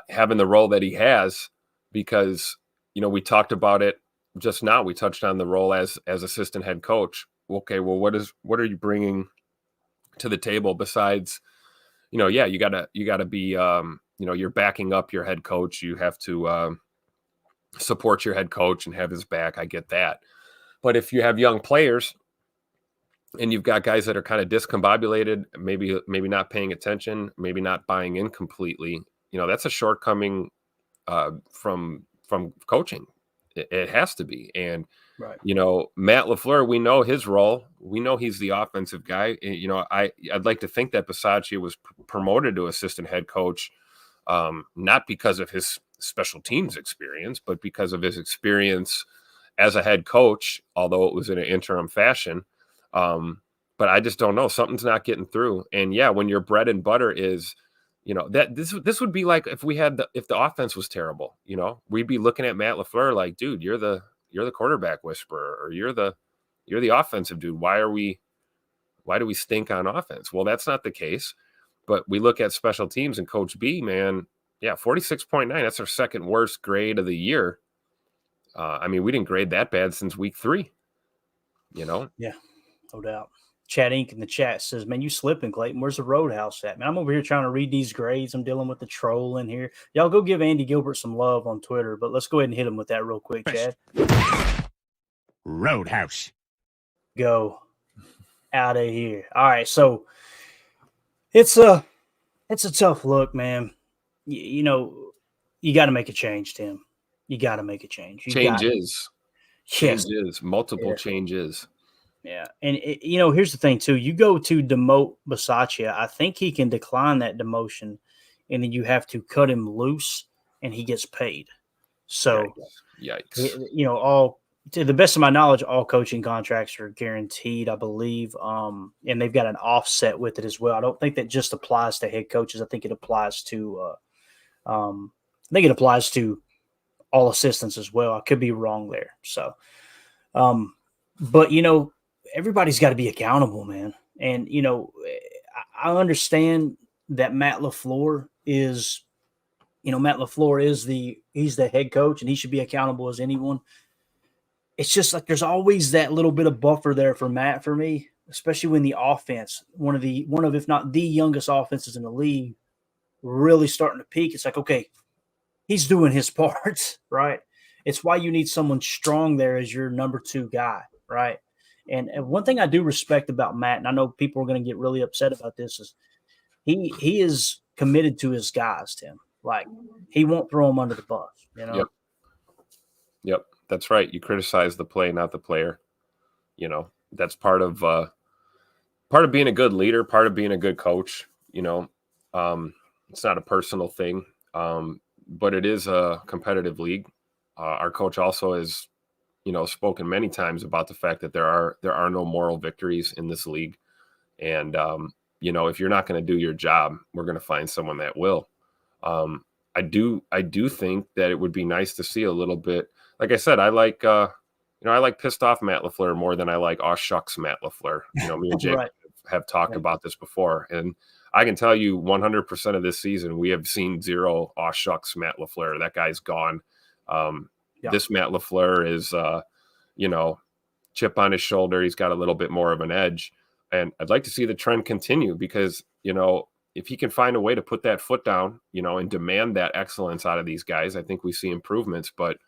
having the role that he has? Because we talked about it just now. We touched on the role as assistant head coach. Okay, well, what are you bringing to the table besides, you gotta be, you're backing up your head coach. You have to support your head coach and have his back. I get that. But if you have young players and you've got guys that are kind of discombobulated, maybe not paying attention, maybe not buying in completely, that's a shortcoming from coaching. It has to be. And right. Matt LaFleur, we know his role. We know he's the offensive guy. I'd like to think that Bisaccia was promoted to assistant head coach, not because of his special teams experience, but because of his experience as a head coach, although it was in an interim fashion. But I just don't know. Something's not getting through. And yeah, when your bread and butter is, that this would be like if the offense was terrible, we'd be looking at Matt LaFleur like, dude, you're the quarterback whisperer, or you're the offensive dude. Why do we stink on offense? Well, that's not the case. But we look at special teams and Coach B, man, yeah, 46.9. That's our second worst grade of the year. We didn't grade that bad since week 3. Yeah, no doubt. Chat Inc. in the chat says, man, you slipping, Clayton. Where's the Roadhouse at? Man, I'm over here trying to read these grades. I'm dealing with the troll in here. Y'all go give Andy Gilbert some love on Twitter, but let's go ahead and hit him with that real quick, Chad. Roadhouse. Go out of here. All right, so it's a tough look, man. You got to make a change, Tim. You got to make a change. Changes. Multiple changes. Yeah. And, here's the thing, too. You go to demote Bisaccia, I think he can decline that demotion, and then you have to cut him loose, and he gets paid. So, yikes. To the best of my knowledge, all coaching contracts are guaranteed, I believe, and they've got an offset with it as well. I don't think that just applies to head coaches. I think it applies to all assistants as well. I could be wrong there. So, but everybody's got to be accountable, man. And I understand that Matt LaFleur is Matt LaFleur he's the head coach and he should be accountable as anyone. It's just like there's always that little bit of buffer there for Matt for me, especially when the offense, one of if not the youngest offenses in the league, really starting to peak. It's like, okay, he's doing his part, right? It's why you need someone strong there as your number 2 guy, right? And one thing I do respect about Matt, and I know people are going to get really upset about this, is he is committed to his guys, Tim. Like he won't throw them under the bus, Yep. Yep. That's right. You criticize the play, not the player. That's part of being a good leader, part of being a good coach. It's not a personal thing, but it is a competitive league. Our coach also has, spoken many times about the fact that there are no moral victories in this league, and if you're not going to do your job, we're going to find someone that will. I do think that it would be nice to see a little bit. Like I said, I like pissed off Matt LaFleur more than I like aw shucks Matt LaFleur. Me and Jake right? have talked about this before, and I can tell you 100% of this season we have seen zero aw shucks Matt LaFleur. That guy's gone. This Matt LaFleur is chip on his shoulder. He's got a little bit more of an edge, and I'd like to see the trend continue because if he can find a way to put that foot down, and demand that excellence out of these guys, I think we see improvements. But,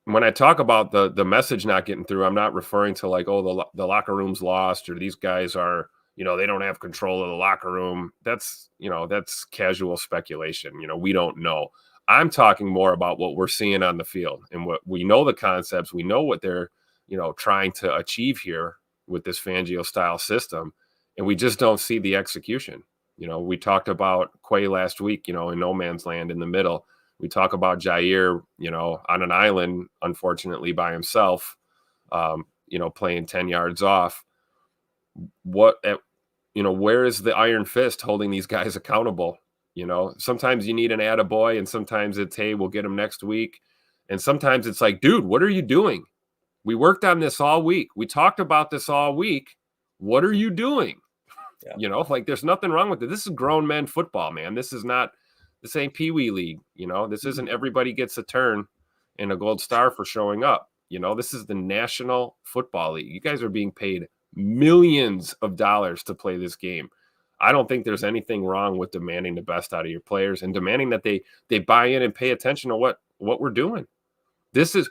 when I talk about the message not getting through, I'm not referring to like, oh, the locker room's lost or these guys are, they don't have control of the locker room. That's casual speculation. We don't know. I'm talking more about what we're seeing on the field and what we know the concepts. We know what they're, trying to achieve here with this Fangio style system. And we just don't see the execution. We talked about Quay last week, in no man's land in the middle. We talk about Jair, on an island, unfortunately, by himself, playing 10 yards off. Where is the iron fist holding these guys accountable? Sometimes you need an attaboy, and sometimes it's, hey, we'll get him next week. And sometimes it's like, dude, what are you doing? We worked on this all week. We talked about this all week. What are you doing? Yeah. There's nothing wrong with it. This is grown men football, man. This ain't Pee Wee League. This isn't everybody gets a turn and a gold star for showing up. This is the National Football League. You guys are being paid millions of dollars to play this game. I don't think there's anything wrong with demanding the best out of your players and demanding that they buy in and pay attention to what we're doing.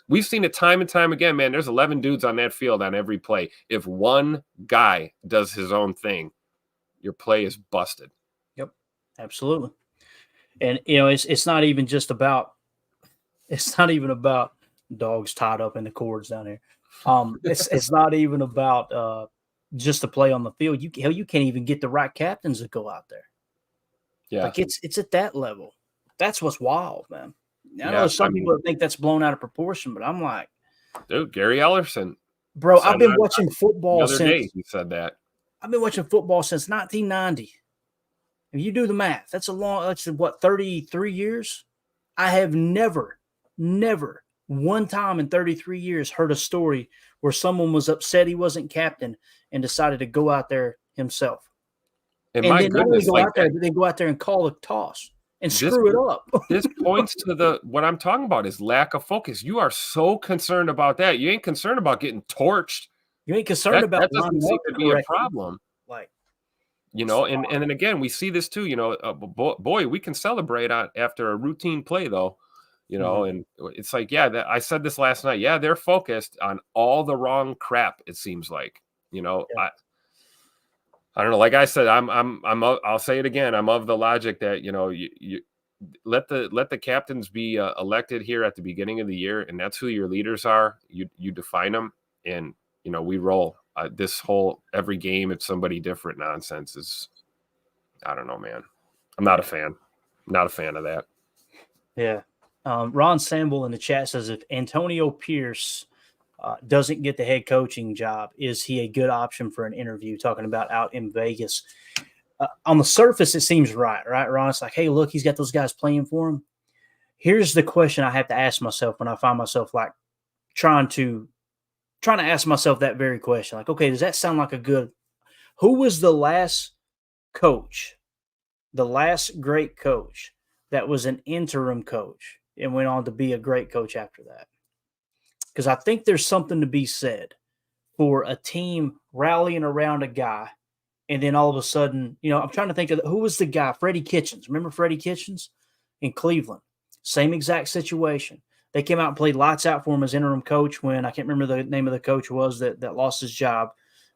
We've seen it time and time again, man. There's 11 dudes on that field on every play. If one guy does his own thing, your play is busted. Yep, absolutely. And it's not even just about dogs tied up in the cords down here. It's not even about just the play on the field. You can't even get the right captains to go out there. Yeah, like it's at that level. That's what's wild, man. I know some people think that's blown out of proportion, but I'm like, dude, Gary Ellerson, bro. I've been watching football since. Day he said that. I've been watching football since 1990. If you do the math, that's 33 years? I have never one time in 33 years heard a story where someone was upset he wasn't captain and decided to go out there himself. And then not only go out there, but they go out there and call a toss and screw it up. This points to what I'm talking about is lack of focus. You are so concerned about that. You ain't concerned about getting torched. You ain't concerned about that doesn't seem to be a problem. And then again, we see this too, boy, we can celebrate after a routine play though, and it's like, I said this last night. Yeah, they're focused on all the wrong crap. It seems like, I don't know. Like I said, I'll say it again. I'm of the logic that, you let the captains be elected here at the beginning of the year. And that's who your leaders are. You define them and, we roll. This whole every game it's somebody different nonsense is, I don't know, man. I'm not a fan. Not a fan of that. Yeah. Ron Samble in the chat says if Antonio Pierce doesn't get the head coaching job, is he a good option for an interview? Talking about out in Vegas. On the surface, it seems right, Ron? It's like, hey, look, he's got those guys playing for him. Here's the question I have to ask myself when I find myself like trying to ask myself that very question. Like, okay, does that sound like who was the last coach the last great coach that was an interim coach and went on to be a great coach after that. Because I think there's something to be said for a team rallying around a guy, and then all of a sudden, I'm trying to think of who was the guy, Freddie Kitchens. Remember Freddie Kitchens in Cleveland? Same exact situation. They came out and played lights out for him as interim coach when I can't remember the name of the coach was that lost his job,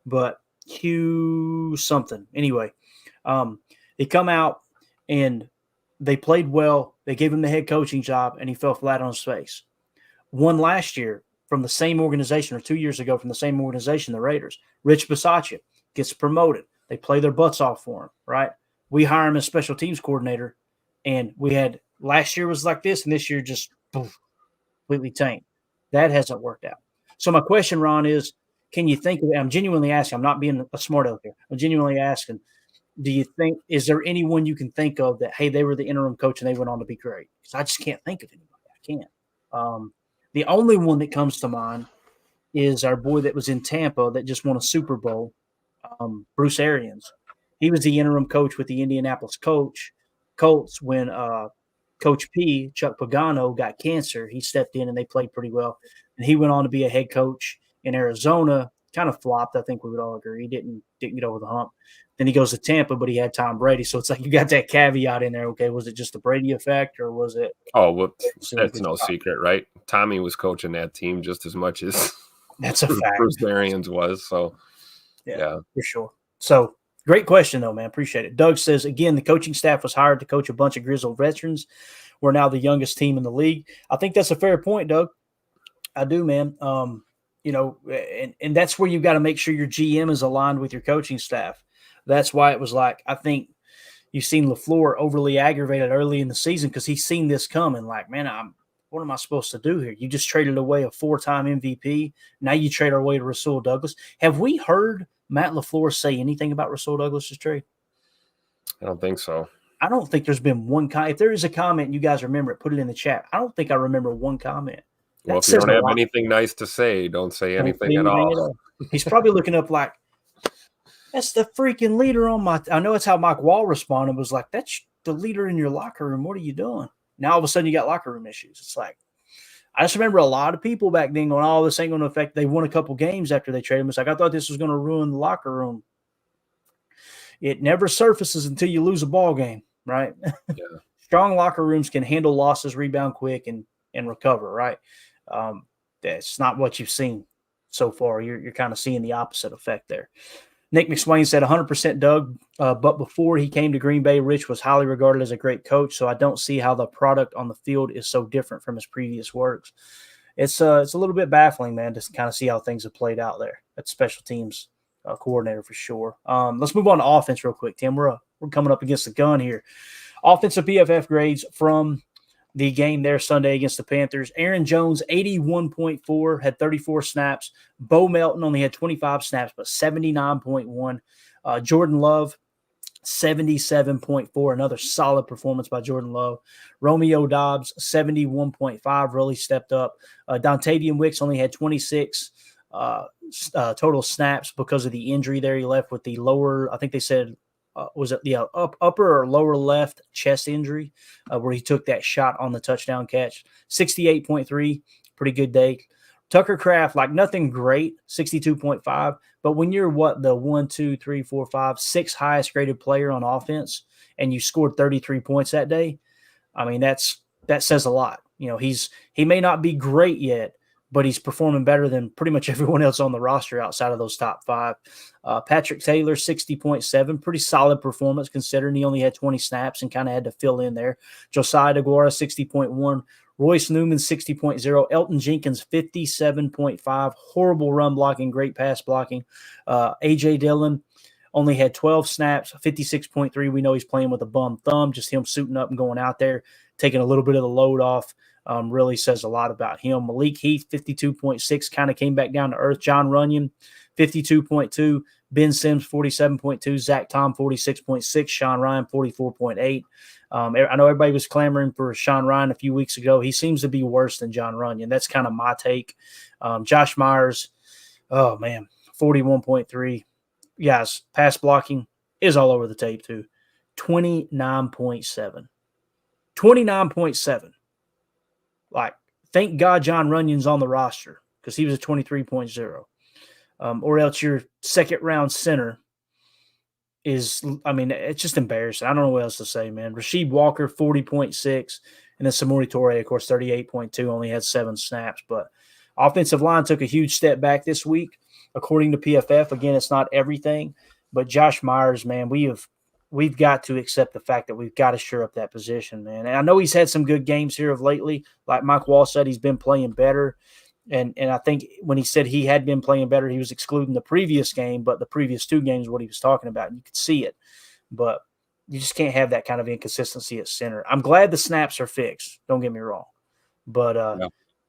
but Hugh something. Anyway, they come out and they played well. They gave him the head coaching job, and he fell flat on his face. Won last year from the same organization, or 2 years ago from the same organization, the Raiders. Rich Bisaccia gets promoted. They play their butts off for him, right? We hire him as special teams coordinator, and we had last year was like this, and this year just poof, completely tanked. That hasn't worked out. So my question, Ron, is can you think of it? I'm genuinely asking. I'm not being a smart aleck here. I'm genuinely asking, do you think, is there anyone you can think of that, hey, they were the interim coach and they went on to be great? Because I just can't think of anybody. I can't. The only one that comes to mind is our boy that was in Tampa that just won a Super Bowl, Bruce Arians. He was the interim coach with the Indianapolis Colts when Coach P, Chuck Pagano, got cancer. He stepped in and they played pretty well. And he went on to be a head coach in Arizona. Kind of flopped, I think we would all agree. He didn't get over the hump. Then he goes to Tampa, but he had Tom Brady. So it's like you got that caveat in there. Okay, was it just the Brady effect or was it? Oh, well, that's no secret, right? Tommy was coaching that team just as much as that's a fact. Bruce Arians was. So, yeah, for sure. So, great question, though, man. Appreciate it. Doug says, again, the coaching staff was hired to coach a bunch of grizzled veterans. We're now the youngest team in the league. I think that's a fair point, Doug. I do, man. And that's where you've got to make sure your GM is aligned with your coaching staff. That's why it was like, I think you've seen LaFleur overly aggravated early in the season because he's seen this coming. Like, man, what am I supposed to do here? You just traded away a 4-time MVP. Now you trade away to Rasul Douglas. Have we heard Matt LaFleur say anything about Rasul Douglas's trade? I don't think so. I don't think there's been one comment. If there is a comment and you guys remember it, put it in the chat. I don't think I remember one comment. Well, if you don't have anything nice to say, don't say anything at all. He's probably looking up like, that's the freaking leader on my – I know it's how Mike Wall responded. Was like, that's the leader in your locker room. What are you doing? Now all of a sudden you got locker room issues. It's like I just remember a lot of people back then going, oh, this ain't going to affect – they won a couple games after they traded him. It's like I thought this was going to ruin the locker room. It never surfaces until you lose a ball game, right? Yeah. Strong locker rooms can handle losses, rebound quick, and recover, right? That's not what you've seen so far. You're kind of seeing the opposite effect there. Nick McSwain said 100% Doug, but before he came to Green Bay, Rich was highly regarded as a great coach, so I don't see how the product on the field is so different from his previous works. It's a little bit baffling, man, to kind of see how things have played out there at special teams coordinator for sure. Let's move on to offense real quick, Tim. We're coming up against the gun here. Offensive PFF grades from the game there Sunday against the Panthers. Aaron Jones, 81.4, had 34 snaps. Bo Melton only had 25 snaps, but 79.1. Jordan Love, 77.4, another solid performance by Jordan Love. Romeo Dobbs, 71.5, really stepped up. Dontavian Wicks only had 26 total snaps because of the injury there. He left with the lower, I think they said, was it the upper or lower left chest injury where he took that shot on the touchdown catch. 68.3, pretty good day. Tucker Kraft, like nothing great, 62.5. But when you're the 1, 2, 3, 4, 5, 6 highest graded player on offense and you scored 33 points that day, I mean, that says a lot. He may not be great yet, but he's performing better than pretty much everyone else on the roster outside of those top 5. Patrick Taylor, 60.7, pretty solid performance considering he only had 20 snaps and kind of had to fill in there. Josiah DeGuara, 60.1. Royce Newman, 60.0. Elton Jenkins, 57.5. Horrible run blocking, great pass blocking. A.J. Dillon only had 12 snaps, 56.3. We know he's playing with a bum thumb, just him suiting up and going out there, taking a little bit of the load off. Really says a lot about him. Malik Heath, 52.6, kind of came back down to earth. John Runyon, 52.2. Ben Sims, 47.2. Zach Tom, 46.6. Sean Ryan, 44.8. I know everybody was clamoring for Sean Ryan a few weeks ago. He seems to be worse than John Runyon. That's kind of my take. Josh Myers, 41.3. Guys, pass blocking is all over the tape too. 29.7. 29.7. Like, thank God John Runyon's on the roster because he was a 23.0. Or else your second round center is, I mean, it's just embarrassing. I don't know what else to say, man. Rasheed Walker, 40.6. And then Samori Toure, of course, 38.2, only had 7 snaps. But offensive line took a huge step back this week, according to PFF. Again, it's not everything. But Josh Myers, man, we've got to accept the fact that we've got to shore up that position, man. And I know he's had some good games here of lately. Like Mike Wall said, he's been playing better. And I think when he said he had been playing better, he was excluding the previous game, but the previous 2 games, what he was talking about, and you could see it. But you just can't have that kind of inconsistency at center. I'm glad the snaps are fixed. Don't get me wrong, but Yeah.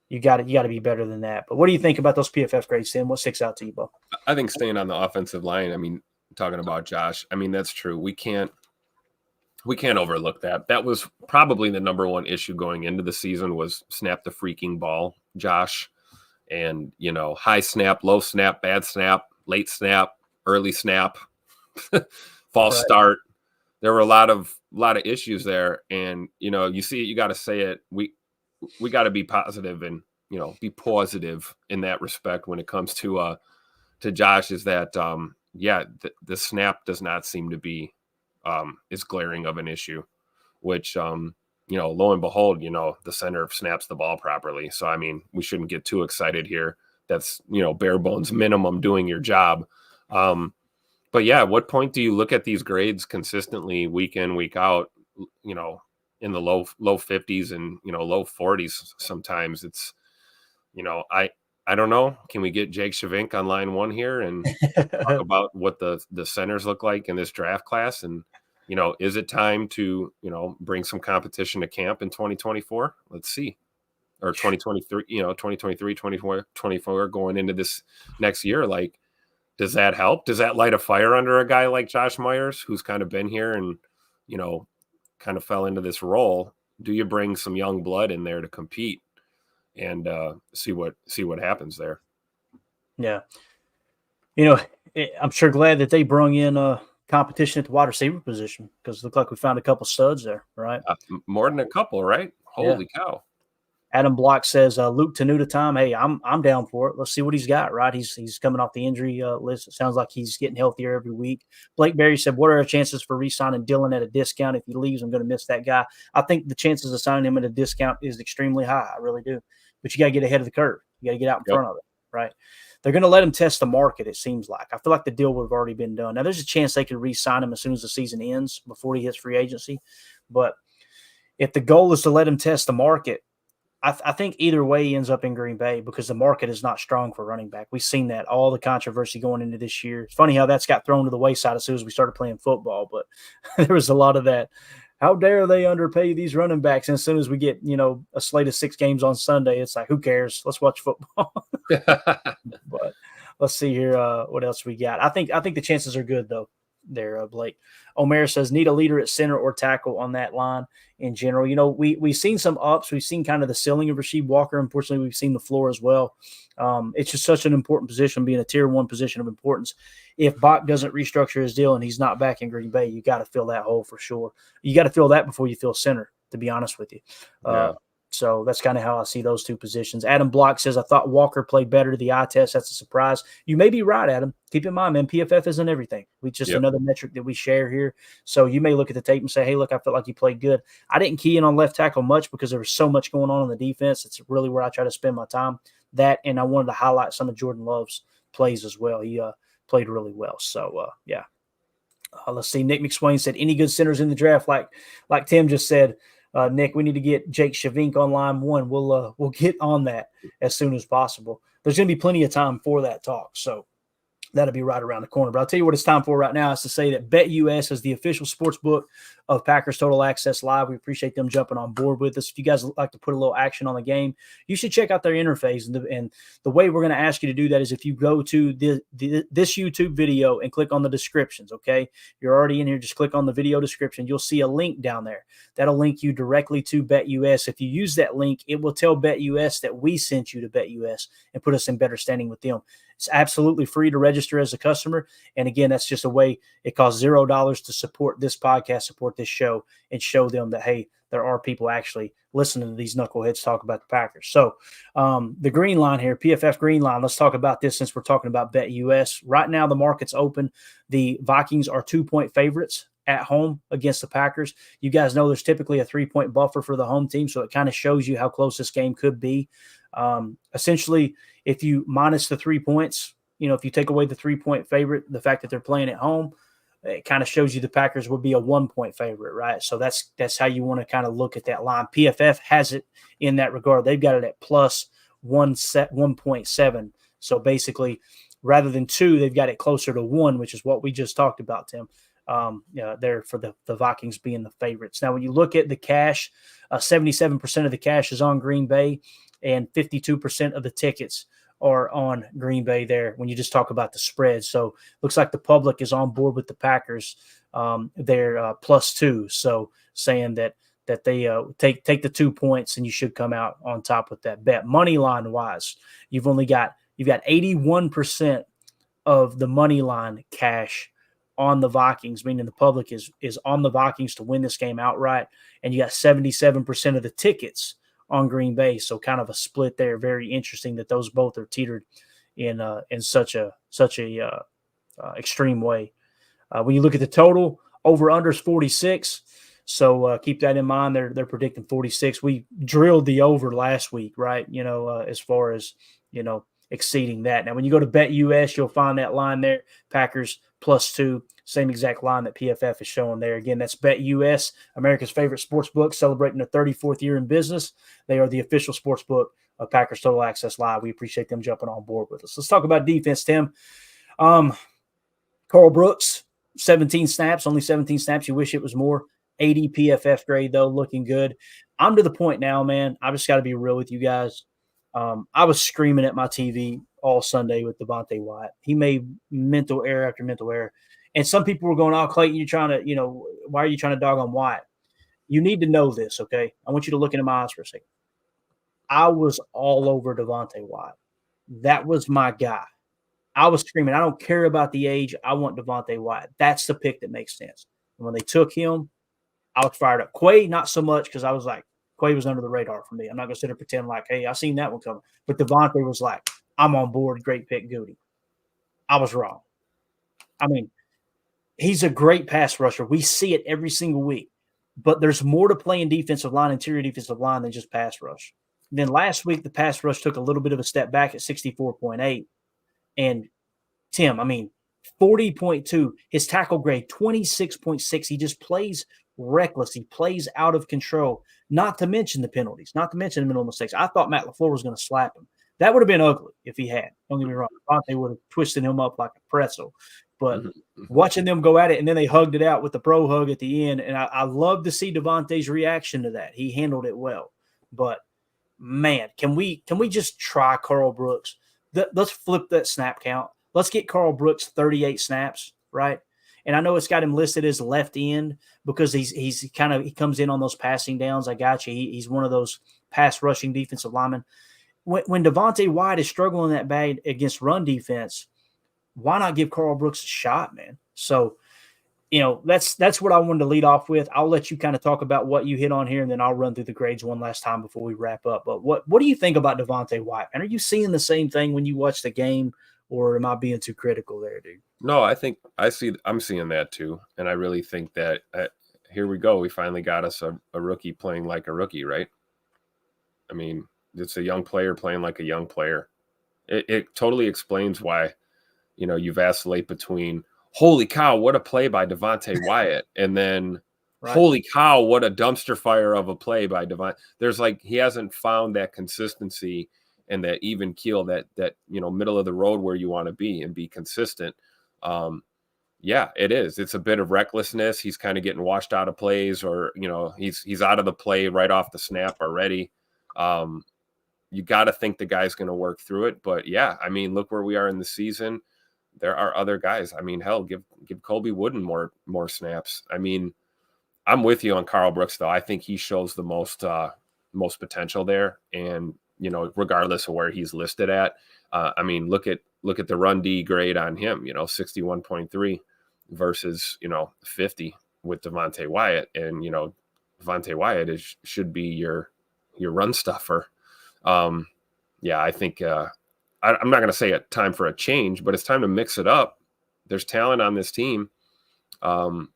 you got to be better than that. But what do you think about those PFF grades, Tim? What sticks out to you, Bo? I think staying on the offensive line. I mean, talking about Josh. I mean, that's true. We can't overlook that. That was probably the number one issue going into the season was snap the freaking ball, Josh. And, high snap, low snap, bad snap, late snap, early snap, false start. There were a lot of issues there. And, you see it, you got to say it. We got to be positive and, be positive in that respect when it comes to Josh is that, the snap does not seem to be as glaring of an issue, which, lo and behold, the center snaps the ball properly. So, I mean, we shouldn't get too excited here. That's, bare bones minimum doing your job. But yeah, at what point do you look at these grades consistently week in, week out, in the low 50s and, low 40s sometimes? It's, I don't know. Can we get Jake Shavink on line 1 here and talk about what the centers look like in this draft class? And, is it time to, bring some competition to camp in 2024? Let's see. Or 2023, 2023, 24 going into this next year. Like, does that help? Does that light a fire under a guy like Josh Myers, who's kind of been here and, kind of fell into this role? Do you bring some young blood in there to compete and see what happens there? Yeah. I'm sure glad that they brung in competition at the wide receiver position because it looked like we found a couple studs there, right? More than a couple, right? Holy cow. Adam Block says, Luke Tenuta time. Hey, I'm down for it. Let's see what he's got, right? He's coming off the injury list. It sounds like he's getting healthier every week. Blake Berry said, what are our chances for re-signing Dylan at a discount? If he leaves, I'm going to miss that guy. I think the chances of signing him at a discount is extremely high. I really do. But you got to get ahead of the curve. You got to get out in front of it, right? They're going to let him test the market, it seems like. I feel like the deal would have already been done. Now, there's a chance they could re-sign him as soon as the season ends before he hits free agency. But if the goal is to let him test the market, I think either way he ends up in Green Bay because the market is not strong for running back. We've seen that, all the controversy going into this year. It's funny how that's got thrown to the wayside as soon as we started playing football, but there was a lot of that. How dare they underpay these running backs? And as soon as we get, a slate of 6 games on Sunday, it's like, who cares? Let's watch football. But let's see here what else we got. I think the chances are good, though, there, Blake. Omer says, need a leader at center or tackle on that line in general. We've seen some ups. We've seen kind of the ceiling of Rasheed Walker. Unfortunately, we've seen the floor as well. It's just such an important position, being a tier 1 position of importance. If Bach doesn't restructure his deal and he's not back in Green Bay, you got to fill that hole for sure. You got to fill that before you fill center, to be honest with you. So that's kind of how I see those 2 positions. Adam Block says, I thought Walker played better to the eye test. That's a surprise. You may be right, Adam. Keep in mind, man, PFF isn't everything. We just another metric that we share here. So you may look at the tape and say, hey, look, I felt like he played good. I didn't key in on left tackle much because there was so much going on the defense. It's really where I try to spend my time. That, and I wanted to highlight some of Jordan Love's plays as well. He played really well. So, yeah. Let's see. Nick McSwain said, any good centers in the draft? Like Tim just said, Nick, we need to get Jake Shavink on line 1. We'll get on that as soon as possible. There's going to be plenty of time for that talk, so that'll be right around the corner. But I'll tell you what it's time for right now is to say that BetUS is the official sports book of Packers Total Access Live. We appreciate them jumping on board with us. If you guys like to put a little action on the game, you should check out their interface. And the way we're going to ask you to do that is if you go to this YouTube video and click on the descriptions, okay? You're already in here. Just click on the video description. You'll see a link down there. That'll link you directly to BetUS. If you use that link, it will tell BetUS that we sent you to BetUS and put us in better standing with them. It's absolutely free to register as a customer. And again, that's just a way. It costs $0 to support this podcast, support this show, and show them that, hey, there are people actually listening to these knuckleheads talk about the Packers. So the green line here, PFF green line, let's talk about this since we're talking about BetUS. Right now, the market's open. The Vikings are 2-point favorites at home against the Packers. You guys know there's typically a 3-point buffer for the home team, so it kind of shows you how close this game could be. Essentially, if you minus the 3 points, if you take away the 3-point favorite, the fact that they're playing at home, it kind of shows you the Packers would be a 1-point favorite, right? So that's how you want to kind of look at that line. PFF has it in that regard. They've got it at plus 1.7. So basically, rather than 2, they've got it closer to 1, which is what we just talked about, Tim. There for the Vikings being the favorites. Now, when you look at the cash, 77% of the cash is on Green Bay, and 52% of the tickets are on Green Bay there when you just talk about the spread. So looks like the public is on board with the Packers. They're +2. So saying that they take the 2 points and you should come out on top with that bet. Money line wise, you've got 81% of the money line cash on the Vikings, meaning the public is on the Vikings to win this game outright. And you got 77% of the tickets on Green Bay. So kind of a split there. Very interesting that those both are teetered in such a extreme way. When you look at the total, over under is 46. So keep that in mind. They're predicting 46. We drilled the over last week, right? As far as, exceeding that. Now, when you go to BetUS, you'll find that line there. Packers +2, same exact line that PFF is showing there. Again, that's BetUS, America's favorite sports book, celebrating their 34th year in business. They are the official sports book of Packers Total Access Live. We appreciate them jumping on board with us. Let's talk about defense, Tim. Carl Brooks, 17 snaps, only 17 snaps. You wish it was more. 80 PFF grade, though, looking good. I'm to the point now, man. I just got to be real with you guys. I was screaming at my TV all Sunday with Devontae Wyatt. He made mental error after mental error. And some people were going, Clayton, you're trying to, why are you trying to dog on Wyatt? You need to know this, okay? I want you to look into my eyes for a second. I was all over Devontae Wyatt. That was my guy. I was screaming, I don't care about the age. I want Devontae Wyatt. That's the pick that makes sense. And when they took him, I was fired up. Quay, not so much, because I was like, Quay was under the radar for me. I'm not going to sit there and pretend like, hey, I seen that one coming. But Devontae was like, I'm on board. Great pick, Goody. I was wrong. I mean, he's a great pass rusher. We see it every single week. But there's more to playing defensive line, interior defensive line, than just pass rush. Then last week, the pass rush took a little bit of a step back at 64.8. And Tim, 40.2. His tackle grade, 26.6. He just plays reckless. He plays out of control, not to mention the penalties, not to mention the mental mistakes. I thought Matt LaFleur was going to slap him. That would have been ugly if he had. Don't get me wrong. Devontae would have twisted him up like a pretzel. But watching them go at it, and then they hugged it out with the pro hug at the end, and I love to see Devontae's reaction to that. He handled it well. But, man, can we just try Carl Brooks? Let's flip that snap count. Let's get Carl Brooks 38 snaps, right? And I know it's got him listed as left end because he comes in on those passing downs. I got you. He's one of those pass rushing defensive linemen. When Devontae Wyatt is struggling that bad against run defense, why not give Carl Brooks a shot, man? So, that's what I wanted to lead off with. I'll let you kind of talk about what you hit on here, and then I'll run through the grades one last time before we wrap up. But what do you think about Devontae Wyatt? And are you seeing the same thing when you watch the game, or am I being too critical there, dude? No, I'm seeing that too. And I really think that here we go. We finally got us a rookie playing like a rookie, right? It's a young player playing like a young player. It totally explains why, you vacillate between, holy cow, what a play by Devontae Wyatt, and then right. Holy cow, what a dumpster fire of a play by Devontae. There's he hasn't found that consistency and that even keel, that middle of the road where you want to be and be consistent. Yeah, it is. It's a bit of recklessness. He's kind of getting washed out of plays, or he's out of the play right off the snap already. Um, you got to think the guy's going to work through it. But yeah, I mean, look where we are in the season. There are other guys. I mean, hell, give Colby Wooden more snaps. I mean, I'm with you on Carl Brooks, though. I think he shows the most potential there, and regardless of where he's listed at. I mean, look at the run D grade on him. 61.3 versus 50 with Devontae Wyatt, and Devontae Wyatt should be your run stuffer. Yeah, I think I'm not going to say a time for a change, but it's time to mix it up. There's talent on this team. But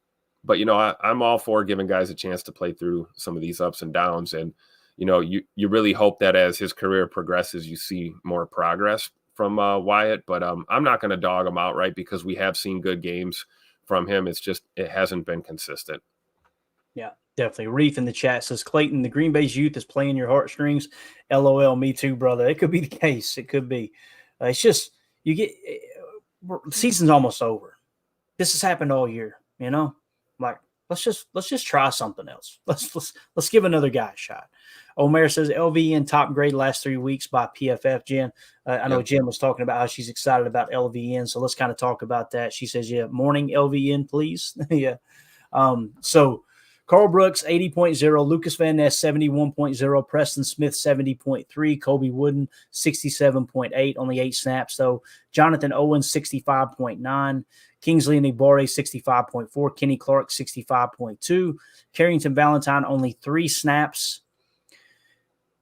I'm all for giving guys a chance to play through some of these ups and downs, and you really hope that as his career progresses, you see more progress from Wyatt. But I'm not going to dog him outright because we have seen good games from him. It's just it hasn't been consistent. Yeah, definitely. Reef in the chat says, Clayton, the Green Bay's youth is playing your heartstrings. LOL, me too, brother. It could be the case. It could be. It's just season's almost over. This has happened all year. Like, let's just try something else. Let's give another guy a shot. Omer says LVN top grade last 3 weeks by PFF. Jen, I know Jen was talking about how she's excited about LVN, so let's kind of talk about that. She says, "Yeah, morning LVN, please." Yeah. So Carl Brooks 80.0, Lucas Van Ness 71.0, Preston Smith 70.3, Colby Wooden 67.8, only 8 snaps though. Jonathan Owens 65.9. Kingsley Nibare 65.4, Kenny Clark 65.2, Carrington Valentine only 3 snaps.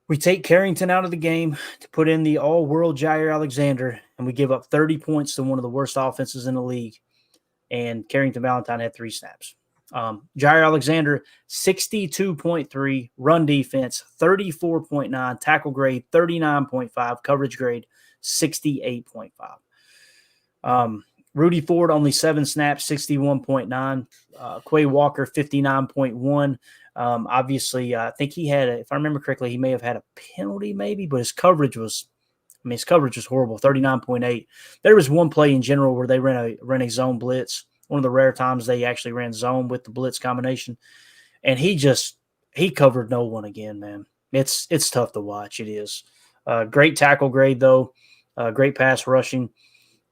We take Carrington out of the game to put in the all-world Jair Alexander, and we give up 30 points to one of the worst offenses in the league, and Carrington Valentine had 3 snaps. Jair Alexander 62.3, run defense 34.9, tackle grade 39.5, coverage grade 68.5. Rudy Ford, only 7 snaps, 61.9. Quay Walker, 59.1. Obviously, I think he had, if I remember correctly, he may have had a penalty maybe, but his coverage was horrible, 39.8. There was one play in general where they ran a zone blitz, one of the rare times they actually ran zone with the blitz combination, and he covered no one again, man. It's tough to watch. It is. Great tackle grade, though. Great pass rushing.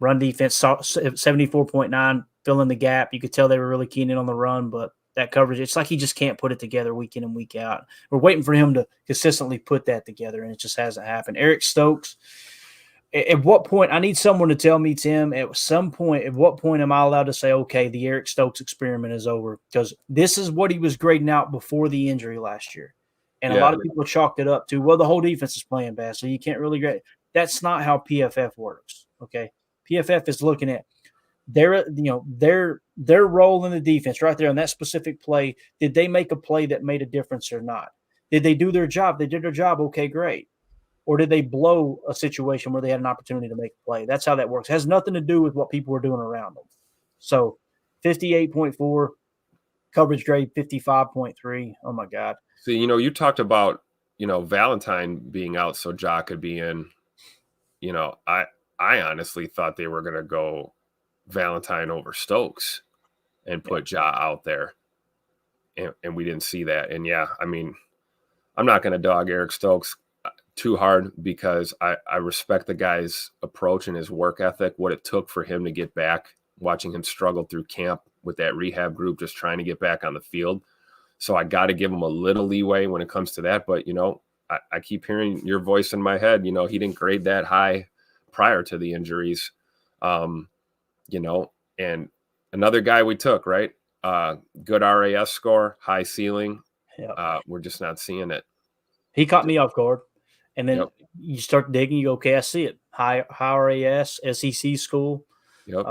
Run defense, 74.9, filling the gap. You could tell they were really keen in on the run, but that coverage, it's like he just can't put it together week in and week out. We're waiting for him to consistently put that together, and it just hasn't happened. Eric Stokes, at what point, I need someone to tell me, Tim, at what point am I allowed to say, okay, the Eric Stokes experiment is over? Because this is what he was grading out before the injury last year. And a lot of people chalked it up to, well, the whole defense is playing bad, so you can't really grade. That's not how PFF works, okay? PFF is looking at their role in the defense right there on that specific play. Did they make a play that made a difference or not? Did they do their job? They did their job. Okay, great. Or did they blow a situation where they had an opportunity to make a play? That's how that works. It has nothing to do with what people were doing around them. So 58.4, coverage grade 55.3. Oh my God. So, you talked about, Valentine being out so Ja could be in. I honestly thought they were going to go Valentine over Stokes and put Ja out there. And we didn't see that. And yeah, I mean, I'm not going to dog Eric Stokes too hard because I respect the guy's approach and his work ethic, what it took for him to get back, watching him struggle through camp with that rehab group, just trying to get back on the field. So I got to give him a little leeway when it comes to that. But, I keep hearing your voice in my head. He didn't grade that high prior to the injuries, and another guy we took, right? Good RAS score, high ceiling. We're just not seeing it. He caught me off guard. And then you start digging, you go, okay, I see it. High RAS, SEC school. Yep.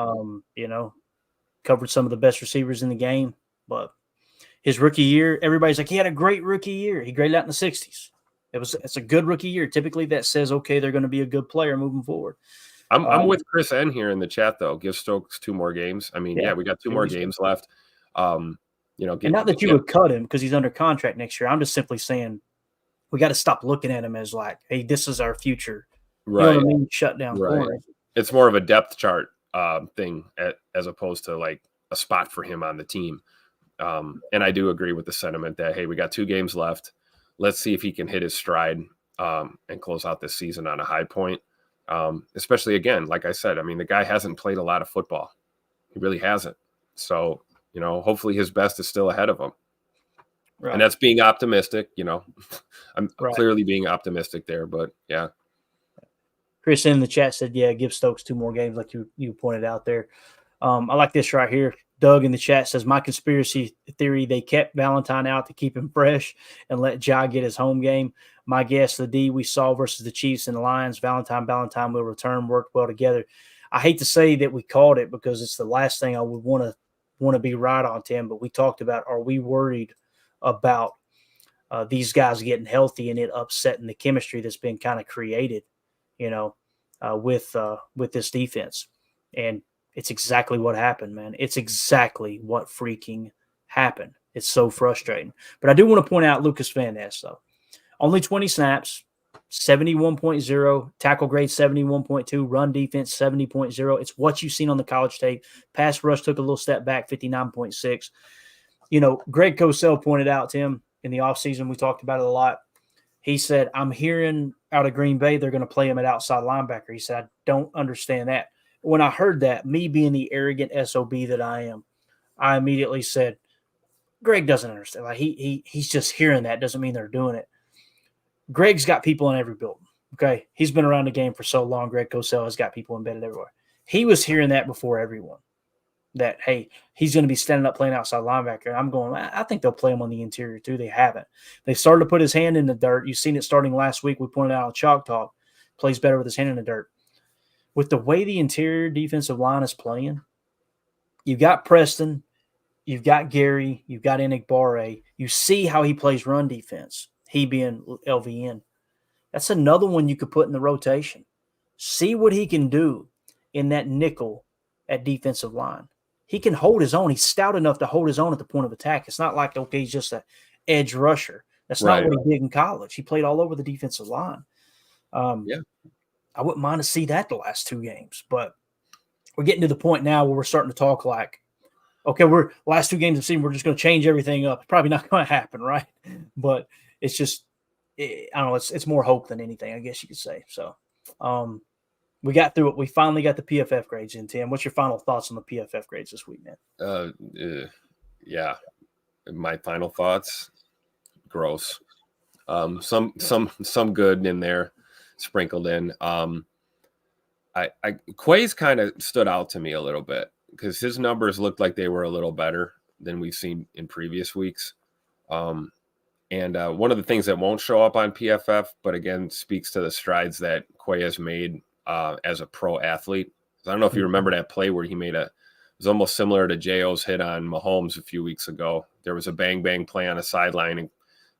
Covered some of the best receivers in the game. But his rookie year, everybody's like, he had a great rookie year. He graded out in the 60s. It's a good rookie year. Typically that says, okay, they're going to be a good player moving forward. I'm with Chris N here in the chat, though. Give Stokes 2 more games. I mean, we got 2 more games left. And not that you would cut him because he's under contract next year. I'm just simply saying we got to stop looking at him as like, hey, this is our future. Right. You know what I mean? Shut down. Right. It's more of a depth chart thing as opposed to like a spot for him on the team. And I do agree with the sentiment that, hey, we got 2 games left. Let's see if he can hit his stride and close out this season on a high point. Especially, again, like I said, I mean, the guy hasn't played a lot of football. He really hasn't. So, hopefully his best is still ahead of him. Right. And that's being optimistic, I'm Right. clearly being optimistic there, but yeah. Chris in the chat said, yeah, give Stokes 2 more games, like you pointed out there. I like this right here. Doug in the chat says, my conspiracy theory, they kept Valentine out to keep him fresh and let Ja get his home game. My guess, the D we saw versus the Chiefs and the Lions, Valentine will return, worked well together. I hate to say that we called it because it's the last thing I would want to be right on, Tim, but we talked about, are we worried about these guys getting healthy and it upsetting the chemistry that's been kind of created, with this defense? And it's exactly what happened, man. It's exactly what freaking happened. It's so frustrating. But I do want to point out Lucas Van Ness, though. Only 20 snaps, 71.0, tackle grade 71.2, run defense 70.0. It's what you've seen on the college tape. Pass rush took a little step back, 59.6. Greg Cosell pointed out, Tim, in the offseason, we talked about it a lot. He said, I'm hearing out of Green Bay they're going to play him at outside linebacker. He said, I don't understand that. When I heard that, me being the arrogant SOB that I am, I immediately said, Greg doesn't understand. Like he's just hearing that. Doesn't mean they're doing it. Greg's got people in every building. Okay. He's been around the game for so long. Greg Cosell has got people embedded everywhere. He was hearing that before everyone. That, hey, he's going to be standing up playing outside linebacker. And I'm going, I think they'll play him on the interior too. They haven't. They started to put his hand in the dirt. You've seen it starting last week. We pointed out on Chalk Talk. Plays better with his hand in the dirt. With the way the interior defensive line is playing, you've got Preston, you've got Gary, you've got Enigbare. You see how he plays run defense, he being LVN. That's another one you could put in the rotation. See what he can do in that nickel at defensive line. He can hold his own. He's stout enough to hold his own at the point of attack. It's not like, okay, he's just an edge rusher. That's not what he did in college. He played all over the defensive line. Yeah. I wouldn't mind to see that the last 2 games, but we're getting to the point now where we're starting to talk like, okay, we're last 2 games of season, we're just going to change everything up. It's probably not going to happen, right? But it's just, I don't know, it's more hope than anything, I guess you could say. So we got through it. We finally got the PFF grades in, Tim. What's your final thoughts on the PFF grades this week, man? Yeah. My final thoughts, gross. Some good in there, sprinkled in. Quay's kind of stood out to me a little bit because his numbers looked like they were a little better than we've seen in previous weeks. And one of the things that won't show up on PFF, but again, speaks to the strides that Quay has made as a pro athlete. I don't know if you remember that play where he made it was almost similar to J.O.'s hit on Mahomes a few weeks ago. There was a bang play on a sideline, and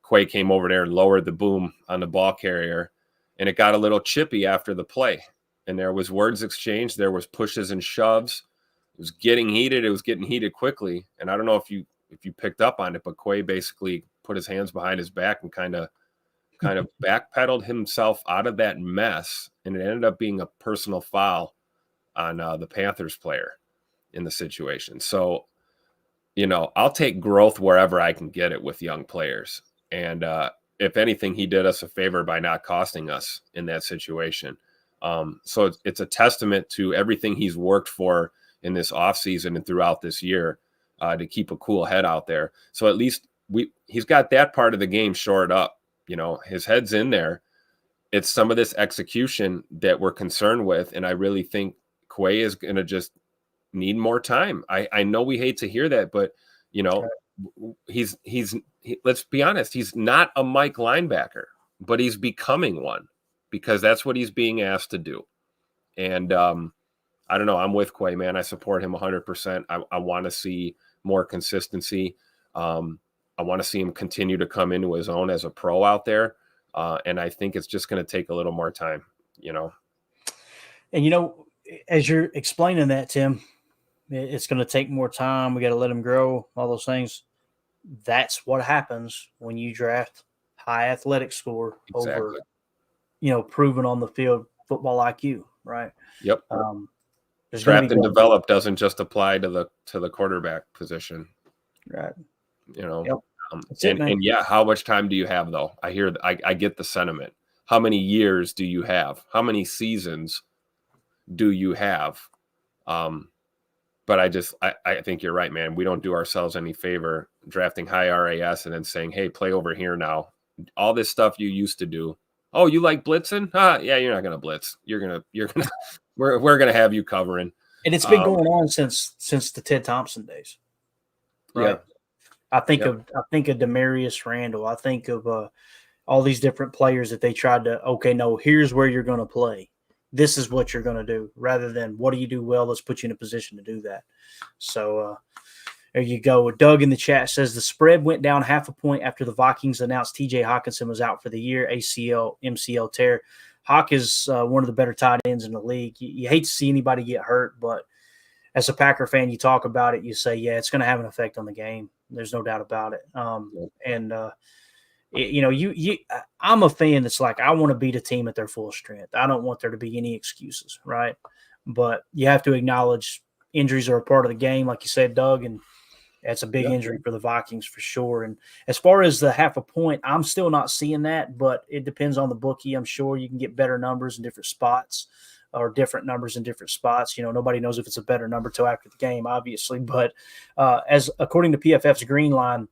Quay came over there and lowered the boom on the ball carrier, and it got a little chippy after the play. And there was words exchanged. There was pushes and shoves. It was getting heated. It was getting heated quickly. And I don't know if you picked up on it, but Quay basically put his hands behind his back and kind of backpedaled himself out of that mess. And it ended up being a personal foul on the Panthers player in the situation. So, I'll take growth wherever I can get it with young players. And if anything, he did us a favor by not costing us in that situation. So it's a testament to everything he's worked for in this offseason and throughout this year to keep a cool head out there. So at least he's got that part of the game shored up. His head's in there. It's some of this execution that we're concerned with. And I really think Quay is going to just need more time. I know we hate to hear that, but he's let's be honest, he's not a Mike linebacker, but he's becoming one because that's what he's being asked to do. And I don't know, I'm with Quay, man. I support him 100%. I want to see more consistency. I want to see him continue to come into his own as a pro out there. And I think it's just going to take a little more time, And, as you're explaining that, Tim, it's going to take more time. We got to let him grow, all those things. That's what happens when you draft high athletic score over, proven on the field football IQ, right? Yep. There's going to Draft be and depth. develop doesn't just apply to the quarterback position, Right. you know. Yep. That's it, man. And yeah, how much time do you have though? I get the sentiment. How many years do you have? How many seasons do you have? But I think you're right, man. We don't do ourselves any favor drafting high RAS and then saying, hey, play over here now. All this stuff you used to do. Oh, you like blitzing? Yeah, you're not gonna blitz. We're gonna have you covering. And it's been going on since the Ted Thompson days. Right. Yeah. I think of Demarius Randall. I think of all these different players that they tried to, okay, no, here's where you're going to play. This is what you're going to do, rather than what do you do well? Let's put you in a position to do that. So there you go. Doug in the chat says the spread went down 0.5 point after the Vikings announced TJ Hawkinson was out for the year, ACL, MCL tear. Hawk is one of the better tight ends in the league. You hate to see anybody get hurt, but as a Packer fan, you talk about it, you say, yeah, it's going to have an effect on the game. There's no doubt about it. I'm a fan that's like, I want to beat a team at their full strength. I don't want there to be any excuses, right? But you have to acknowledge injuries are a part of the game, like you said, Doug, and that's a big injury for the Vikings for sure. And as far as the 0.5 point, I'm still not seeing that, but it depends on the bookie. I'm sure you can get better numbers in different spots or different numbers in different spots. Nobody knows if it's a better number till after the game, obviously. But as according to PFF's Green Line,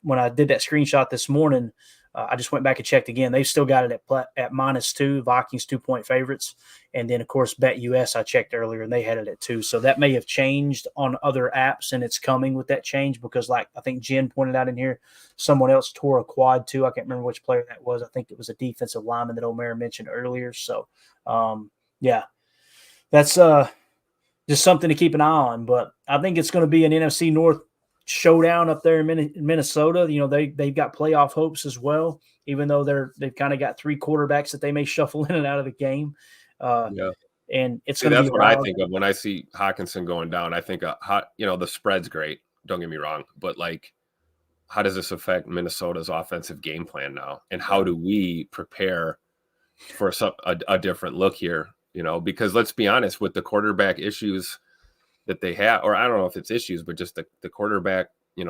when I did that screenshot this morning, I just went back and checked again. They've still got it at -2, Vikings 2-point favorites. And then, of course, BetUS, I checked earlier, and they had it at 2. So that may have changed on other apps, and it's coming with that change because, like I think Jen pointed out in here, someone else tore a quad too. I can't remember which player that was. I think it was a defensive lineman that Omer mentioned earlier. So, yeah, that's just something to keep an eye on. But I think it's going to be an NFC North showdown up there in Minnesota. They've got playoff hopes as well, even though they've kind of got 3 quarterbacks that they may shuffle in and out of the game. And it's going to be that's what I think of when I see Hawkinson going down. I think the spread's great. Don't get me wrong, but like, how does this affect Minnesota's offensive game plan now? And how do we prepare for a different look here? Because let's be honest, with the quarterback issues that they have, or I don't know if it's issues, but just the quarterback,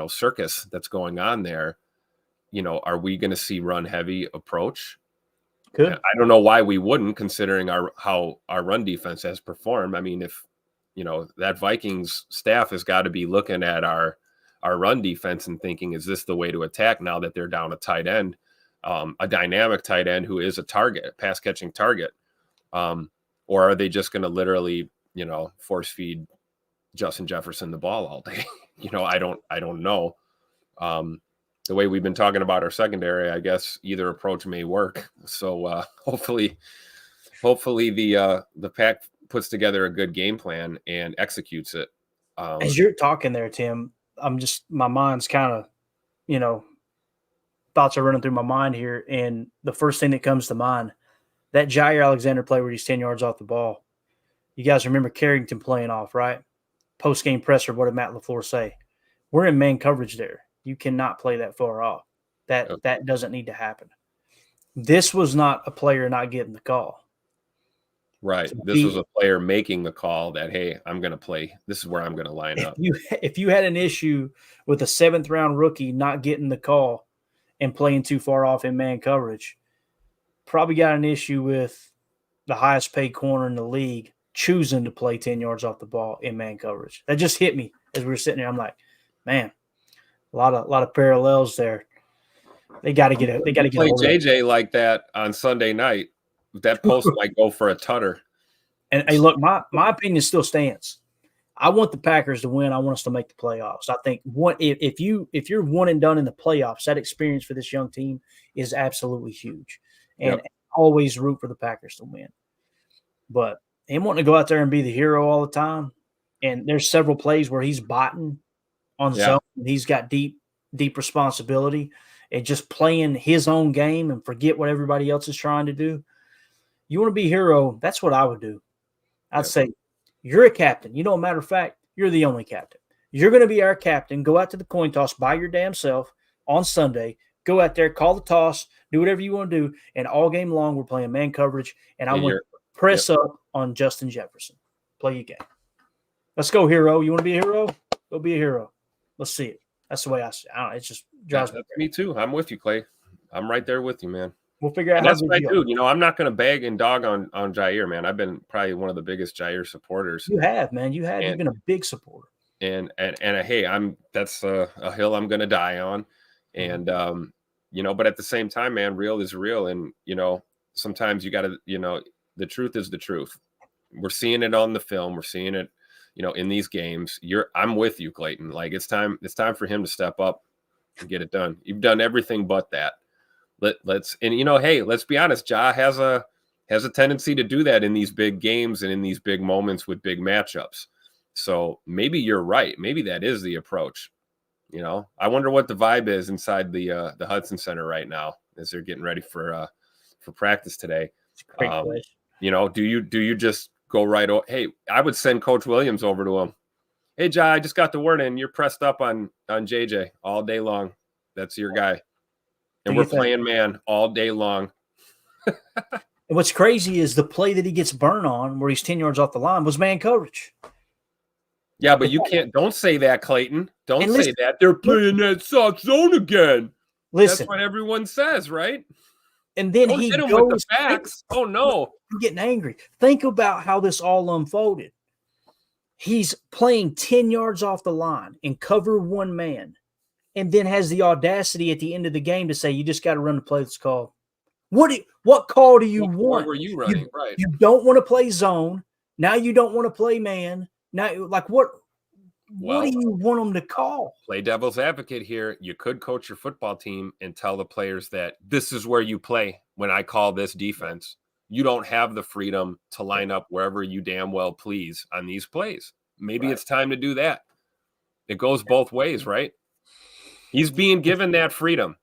circus that's going on there, are we going to see run heavy approach? Good. I don't know why we wouldn't, considering how our run defense has performed. I mean, if, that Vikings staff has got to be looking at our run defense and thinking, is this the way to attack now that they're down a tight end, a dynamic tight end who is a pass catching target? Or are they just going to literally, force feed Justin Jefferson the ball all day? I don't know. The way we've been talking about our secondary, I guess either approach may work. So hopefully the Pack puts together a good game plan and executes it. As you're talking there, Tim, my mind's kind of, thoughts are running through my mind here. And the first thing that comes to mind, that Jair Alexander play where he's 10 yards off the ball. You guys remember Carrington playing off, right? Post-game presser, what did Matt LaFleur say? We're in man coverage there. You cannot play that far off. That doesn't need to happen. This was not a player not getting the call. Right. This was a player making the call that, hey, I'm going to play. This is where I'm going to line up. If you had an issue with a 7th-round rookie not getting the call and playing too far off in man coverage, probably got an issue with the highest paid corner in the league choosing to play 10 yards off the ball in man coverage. That just hit me as we were sitting there. I'm like, man, a lot of parallels there. They got to get it. They got to get JJ like that on Sunday night. That post might go for a tutter. And hey, look, my opinion still stands. I want the Packers to win. I want us to make the playoffs. I think if you're one and done in the playoffs, that experience for this young team is absolutely huge. And always root for the Packers to win. But him wanting to go out there and be the hero all the time, and there's several plays where he's botting on zone, and he's got deep responsibility and just playing his own game and forget what everybody else is trying to do. You want to be a hero, that's what I would do. I'd say, you're a captain. Matter of fact, you're the only captain. You're going to be our captain. Go out to the coin toss by your damn self on Sunday. Go out there, call the toss, do whatever you want to do, and all game long we're playing man coverage, and I want to press up on Justin Jefferson. Play your game. Let's go, hero. You want to be a hero? Go be a hero. Let's see it. That's the way I see it. I don't know, it just drives me too. I'm with you, Clay. I'm right there with you, man. We'll figure out and how that's what I do. You know, I'm not going to beg and dog on Jair, man. I've been probably one of the biggest Jair supporters. You have, man. You have. You've been a big supporter. And hey, that's a hill I'm going to die on. And you know, but at the same time, man, real is real. And you know, sometimes you got to, you know, the truth is the truth. We're seeing it on the film. We're seeing it, you know, in these games. I'm with you, Clayton. Like it's time for him to step up and get it done. You've done everything but that. Let's and you know, hey, let's be honest. Ja has a tendency to do that in these big games and in these big moments with big matchups. So maybe you're right. Maybe that is the approach. You know, I wonder what the vibe is inside the Hudson Center right now as they're getting ready for practice today. You know, do you just go right? Hey, I would send Coach Williams over to him. Hey, Ja, I just got the word in. You're pressed up on JJ all day long. That's your guy. And we're playing man all day long. And what's crazy is the play that he gets burned on where he's 10 yards off the line was man coverage. Yeah, but you don't say that, Clayton. Don't say that. They're playing that soft zone again. Listen. That's what everyone says, right? And then he hit him goes with the facts. Oh, no. I'm getting angry. Think about how this all unfolded. He's playing 10 yards off the line and cover one man, and then has the audacity at the end of the game to say, you just got to run the play that's called. What call do you want? What were you running? Right. You don't want to play zone. Now you don't want to play man. Now, like, what do you want them to call? Play devil's advocate here. You could coach your football team and tell the players that this is where you play when I call this defense. You don't have the freedom to line up wherever you damn well please on these plays. Maybe it's time to do that. It goes both ways, right? He's being given that freedom.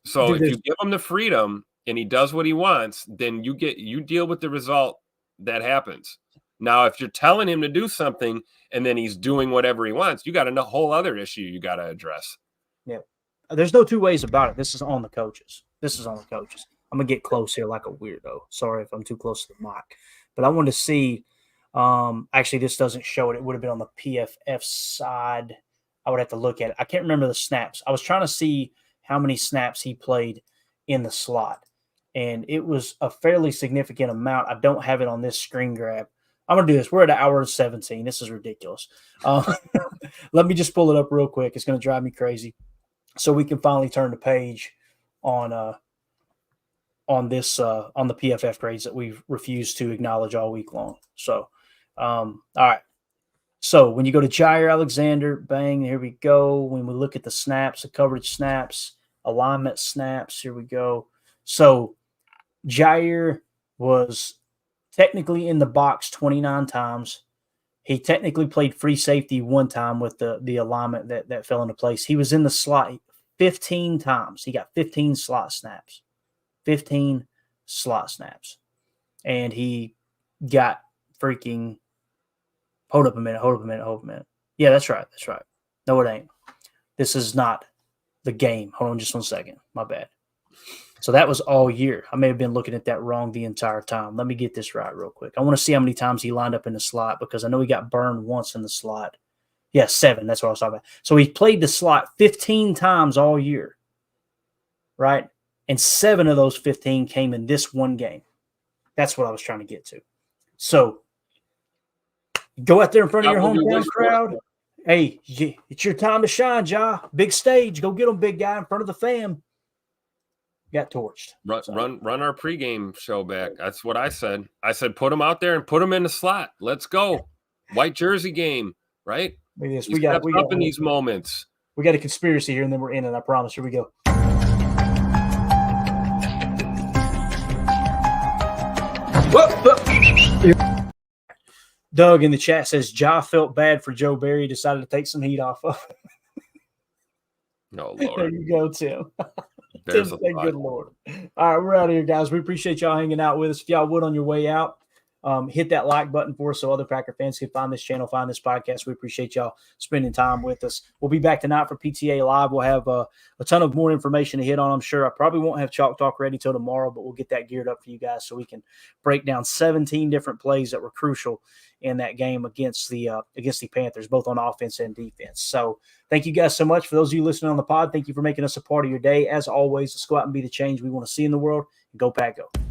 So if you give him the freedom and he does what he wants, then you deal with the result that happens. Now, if you're telling him to do something and then he's doing whatever he wants, you got a whole other issue you got to address. Yeah. There's no two ways about it. This is on the coaches. I'm going to get close here like a weirdo. Sorry if I'm too close to the mic. But I wanted to see actually, this doesn't show it. It would have been on the PFF side. I would have to look at it. I can't remember the snaps. I was trying to see how many snaps he played in the slot. And it was a fairly significant amount. I don't have it on this screen grab. I'm going to do this. We're at 1 hour and 17. This is ridiculous. Let me just pull it up real quick. It's going to drive me crazy. So we can finally turn the page on this on the PFF grades that we've refused to acknowledge all week long. So, all right. So when you go to Jair Alexander, bang, here we go. When we look at the snaps, the coverage snaps, alignment snaps, here we go. So Jair was technically in the box 29 times. He technically played free safety one time with the alignment that fell into place. He was in the slot 15 times. He got 15 slot snaps. 15 slot snaps. And he got freaking hold up a minute. Yeah, that's right. No, it ain't. This is not the game. Hold on just 1 second. My bad. So that was all year. I may have been looking at that wrong the entire time. Let me get this right real quick. I want to see how many times he lined up in the slot because I know he got burned once in the slot. Yeah, 7. That's what I was talking about. So he played the slot 15 times all year, right? And 7 of those 15 came in this one game. That's what I was trying to get to. So go out there in front of your hometown crowd. Hey, it's your time to shine, Ja. Big stage. Go get them, big guy, in front of the fam. Got torched. Run our pregame show back. That's what I said. I said put him out there and put him in the slot. Let's go. White jersey game, right? We got up in these moments. We got a conspiracy here, and then we're in it. I promise. Here we go. Doug in the chat says Ja felt bad for Joe Barry, decided to take some heat off of. No, Lord. There you go, Tim. Tim, thank good Lord. All right, we're out of here, guys. We appreciate y'all hanging out with us. If y'all would on your way out, Hit that like button for us so other Packer fans can find this channel, find this podcast. We appreciate y'all spending time with us. We'll be back tonight for PTA Live. We'll have a ton of more information to hit on, I'm sure. I probably won't have Chalk Talk ready till tomorrow, but we'll get that geared up for you guys so we can break down 17 different plays that were crucial in that game against the Panthers, both on offense and defense. So thank you guys so much. For those of you listening on the pod, thank you for making us a part of your day. As always, let's go out and be the change we want to see in the world. Go Pack Go.